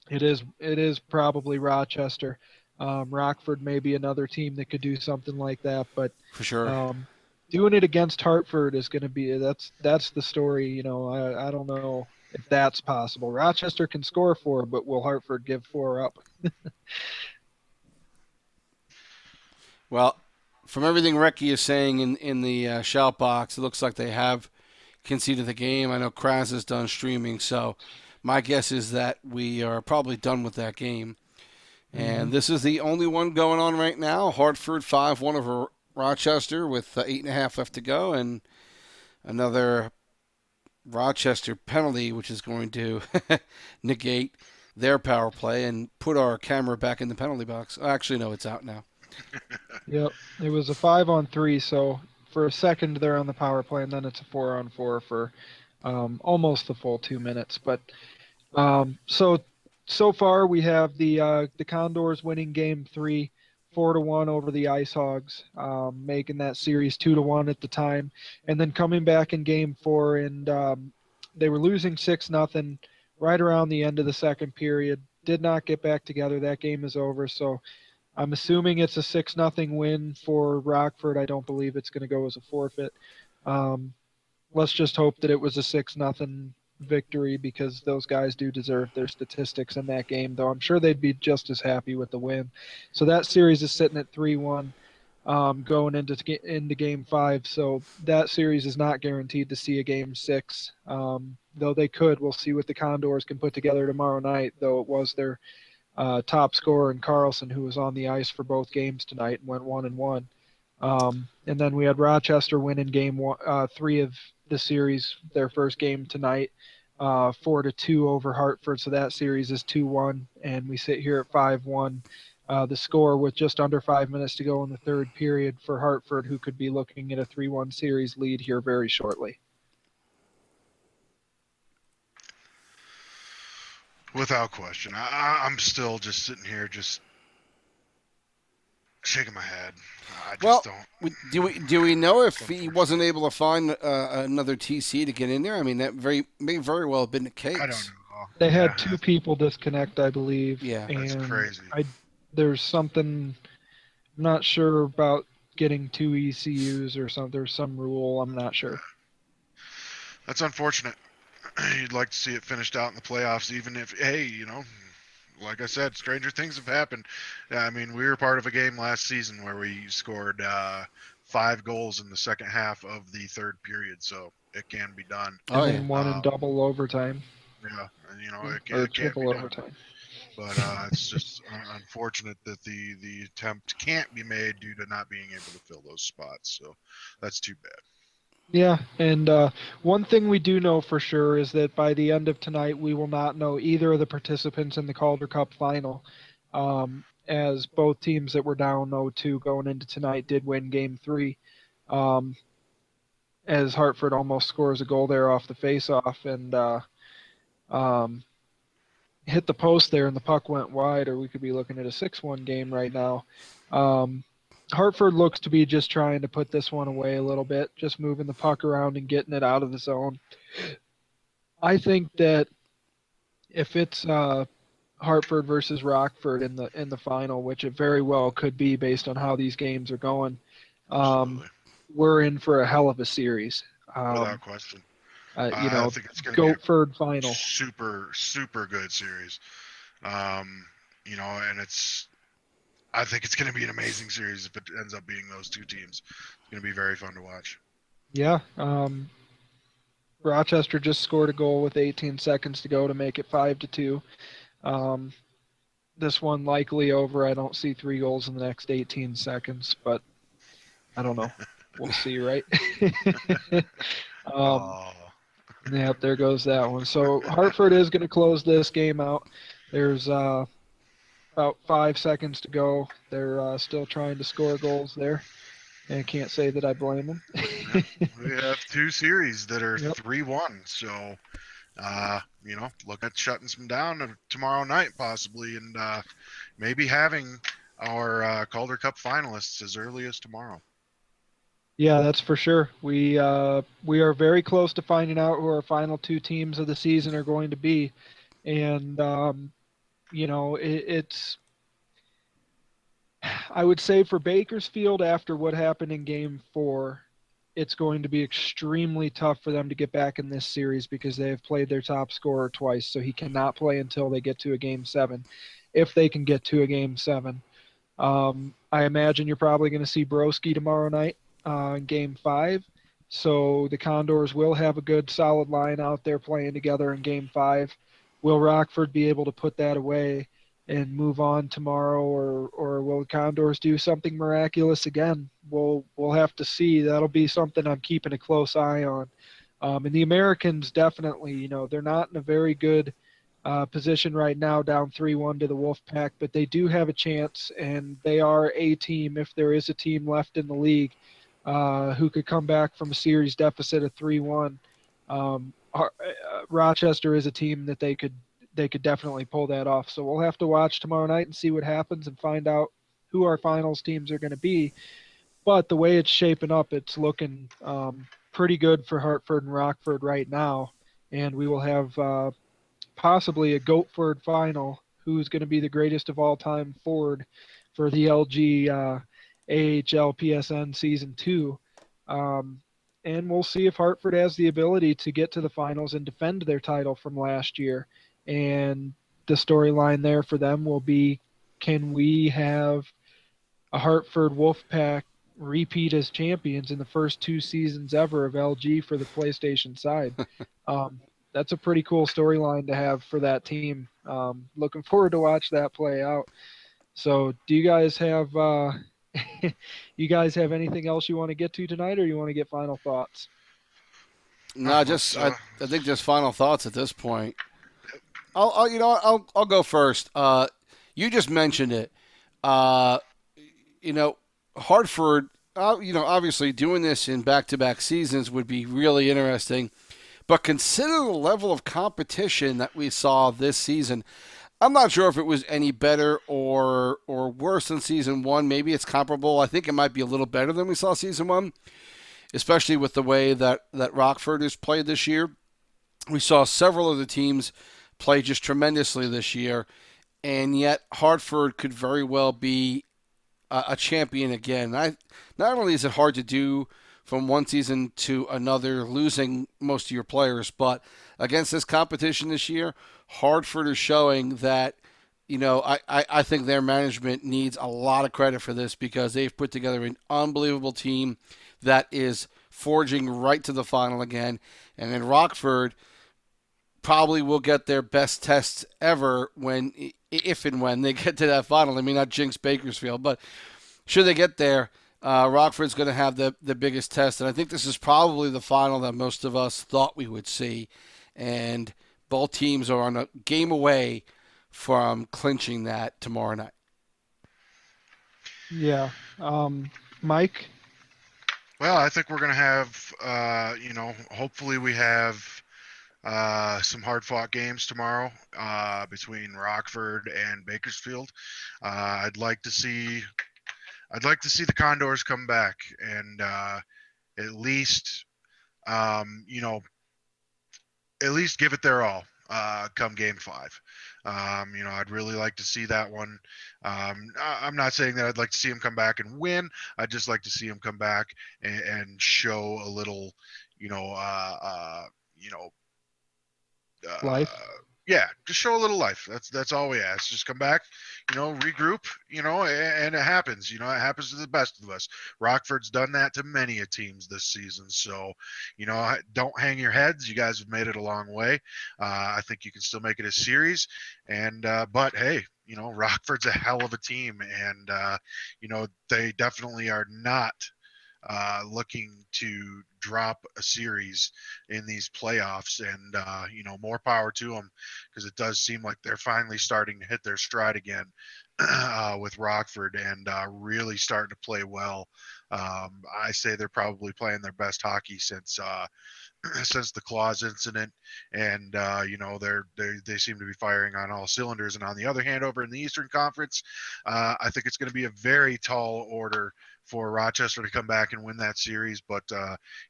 it is probably Rochester. Rockford may be another team that could do something like that, but For sure. doing it against Hartford is going to be that's the story. I don't know if that's possible. Rochester can score 4, but will Hartford give 4 up? Well, from everything Recky is saying in the shout box, it looks like they have conceded the game. I know Kraz is done streaming, so my guess is that we are probably done with that game. And this is the only one going on right now. Hartford 5-1 over Rochester with 8.5 left to go, and another Rochester penalty, which is going to negate their power play and put our camera back in the penalty box. Actually, no, it's out now. Yep, it was a 5-on-3, so for a second they're on the power play, and then it's a 4-on-4 for almost the full 2 minutes. But so far we have the Condors winning Game 3, 4-1 over the Ice Hogs, making that series 2-1 at the time, and then coming back in Game 4, and they were losing 6-0 right around the end of the second period. Did not get back together. That game is over, so I'm assuming it's a 6-0 win for Rockford. I don't believe it's going to go as a forfeit. Let's just hope that it was a 6-0 victory, because those guys do deserve their statistics in that game, though I'm sure they'd be just as happy with the win. So that series is sitting at 3-1 going into Game 5. So that series is not guaranteed to see a Game 6, though they could. We'll see what the Condors can put together tomorrow night, though it was their top scorer in Carlson, who was on the ice for both games tonight and went 1-1. And then we had Rochester winning Game 3 of the series, their first game tonight, 4-2 over Hartford. So that series is 2-1, and we sit here at 5-1. The score with just under 5 minutes to go in the third period for Hartford, who could be looking at a 3-1 series lead here very shortly. Without question. I'm still just sitting here just shaking my head. I just don't. Do we know if he wasn't able to find another TC to get in there? I mean, that may very well have been the case. I don't know. They had 2 people disconnect, I believe. Yeah. That's and crazy. There's something, I'm not sure about getting 2 ECUs or something. There's some rule, I'm not sure. That's unfortunate. You'd like to see it finished out in the playoffs, even if, hey, like I said, stranger things have happened. I mean, we were part of a game last season where we scored 5 goals in the second half of the third period, so it can be done. And then one in double overtime. Yeah, and or it can triple be overtime. done. But it's just unfortunate that the attempt can't be made due to not being able to fill those spots. So that's too bad. Yeah, and one thing we do know for sure is that by the end of tonight, we will not know either of the participants in the Calder Cup final, as both teams that were down 0-2 going into tonight did win Game 3, as Hartford almost scores a goal there off the face-off and hit the post there, and the puck went wide, or we could be looking at a 6-1 game right now. Hartford looks to be just trying to put this one away a little bit, just moving the puck around and getting it out of the zone. I think that if it's Hartford versus Rockford in the final, which it very well could be based on how these games are going, we're in for a hell of a series. Without question. I think it's going to be Goatford final. Super, super good series. And I think it's going to be an amazing series if it ends up being those 2 teams. It's going to be very fun to watch. Yeah. Rochester just scored a goal with 18 seconds to go to make it 5-2. This one likely over. I don't see 3 goals in the next 18 seconds, but I don't know. We'll see, right? Yep, there goes that one. So Hartford is going to close this game out. There's about 5 seconds to go. They're still trying to score goals there. and I can't say that I blame them. Yeah, we have 2 series that are Yep. 3-1, so look at shutting some down tomorrow night possibly, and maybe having our Calder Cup finalists as early as tomorrow. Yeah, that's for sure. We are very close to finding out who our final 2 teams of the season are going to be, and it's I would say for Bakersfield after what happened in Game 4, it's going to be extremely tough for them to get back in this series because they have played their top scorer twice, so he cannot play until they get to a Game 7, if they can get to a Game 7. I imagine you're probably going to see Broski tomorrow night in Game 5. So the Condors will have a good solid line out there playing together in Game 5. Will Rockford be able to put that away and move on tomorrow, or will the Condors do something miraculous again? We'll have to see. That'll be something I'm keeping a close eye on. And the Americans definitely, they're not in a very good position right now, down 3-1 to the Wolfpack, but they do have a chance, and they are a team, if there is a team left in the league, who could come back from a series deficit of 3-1. Rochester is a team that they could definitely pull that off. So we'll have to watch tomorrow night and see what happens and find out who our finals teams are going to be. But the way it's shaping up, it's looking pretty good for Hartford and Rockford right now, and we will have possibly a Goatford final, who's going to be the greatest of all time forward for the LG AHL PSN Season 2. Um, and we'll see if Hartford has the ability to get to the finals and defend their title from last year. And the storyline there for them will be, can we have a Hartford Wolfpack repeat as champions in the first 2 seasons ever of LG for the PlayStation side? Um, that's a pretty cool storyline to have for that team. Looking forward to watch that play out. So, do you guys have you guys have anything else you want to get to tonight, or you want to get final thoughts? No, Let's I think just final thoughts at this point. I'll go first. You just mentioned it. Uh, Hartford. Obviously doing this in back-to-back seasons would be really interesting. But consider the level of competition that we saw this season. I'm not sure if it was any better or worse than season one. Maybe it's comparable. I think it might be a little better than we saw season one, especially with the way that Rockford has played this year. We saw several of the teams play just tremendously this year, and yet Hartford could very well be a champion again. Not only is it hard to do from one season to another, losing most of your players, but against this competition this year, Hartford is showing that. I think their management needs a lot of credit for this because they've put together an unbelievable team that is forging right to the final again. And then Rockford probably will get their best tests ever if and when they get to that final. I mean, not jinx Bakersfield, but should they get there, Rockford's going to have the biggest test. And I think this is probably the final that most of us thought we would see. And both teams are on a game away from clinching that tomorrow night. Yeah. Mike? Well, I think we're going to have, hopefully we have some hard-fought games tomorrow between Rockford and Bakersfield. I'd like to see the Condors come back and at least, at least give it their all come Game 5. I'd really like to see that one. I'm not saying that I'd like to see him come back and win. I'd just like to see him come back and show a little, you know, you know, Life? yeah, just show a little life. That's all we ask. Just come back, regroup, and it happens. It happens to the best of us. Rockford's done that to many a teams this season. So, don't hang your heads. You guys have made it a long way. I think you can still make it a series. And but hey, Rockford's a hell of a team, and they definitely are not looking to drop a series in these playoffs, and more power to them, because it does seem like they're finally starting to hit their stride again with Rockford, and really starting to play well. I say they're probably playing their best hockey since since the Claus incident, and they seem to be firing on all cylinders. And on the other hand, over in the Eastern Conference, I think it's going to be a very tall order for Rochester to come back and win that series, but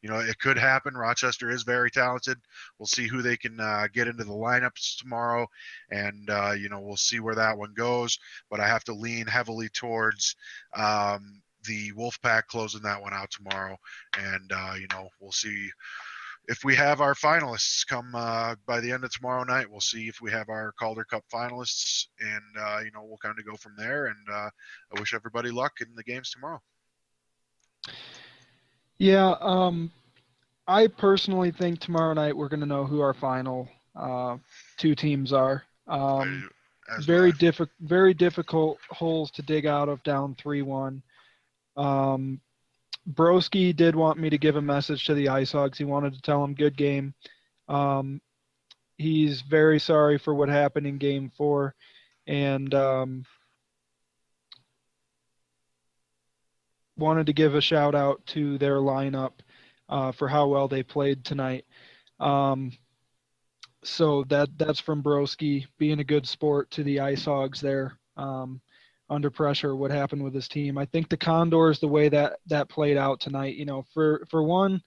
it could happen. Rochester is very talented. We'll see who they can get into the lineups tomorrow, and we'll see where that one goes. But I have to lean heavily towards the Wolfpack closing that one out tomorrow, and we'll see if we have our finalists come by the end of tomorrow night. We'll see if we have our Calder Cup finalists, and we'll kind of go from there. And I wish everybody luck in the games tomorrow. Yeah, I personally think tomorrow night we're going to know who our final two teams are. Very difficult holes to dig out of, down 3-1. Broski did want me to give a message to the Ice Hogs. He wanted to tell them good game. He's very sorry for what happened in Game 4, and wanted to give a shout out to their lineup for how well they played tonight. So that's from Broski, being a good sport to the Ice Hogs there. Under pressure, what happened with his team. I think the Condors, the way that played out tonight, for one,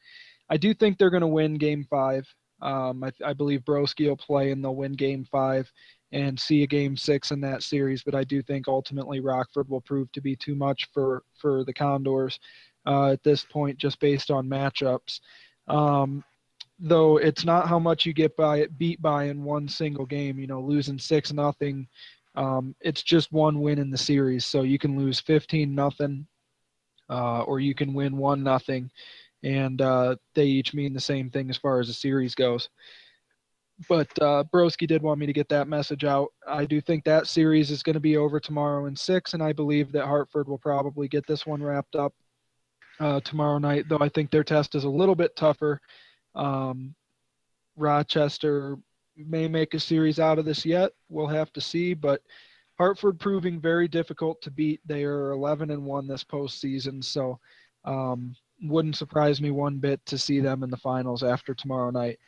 I do think they're going to win Game 5. I believe Broski will play and they'll win Game 5 and see a Game 6 in that series. But I do think ultimately Rockford will prove to be too much for the Condors at this point, just based on matchups. Though it's not how much you get beat by in one single game. Losing 6-0. It's just one win in the series, so you can lose 15-0, or you can win 1-0, and they each mean the same thing as far as the series goes. But Broski did want me to get that message out. I do think that series is going to be over tomorrow in 6, and I believe that Hartford will probably get this one wrapped up tomorrow night, though I think their test is a little bit tougher. Rochester may make a series out of this yet. We'll have to see, but Hartford proving very difficult to beat. They are 11-1 this postseason, so wouldn't surprise me one bit to see them in the finals after tomorrow night.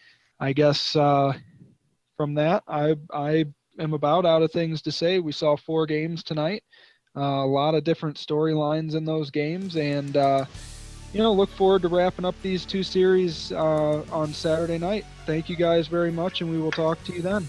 I guess from that, I am about out of things to say. We saw 4 games tonight, a lot of different storylines in those games, and look forward to wrapping up these 2 series on Saturday night. Thank you guys very much, and we will talk to you then.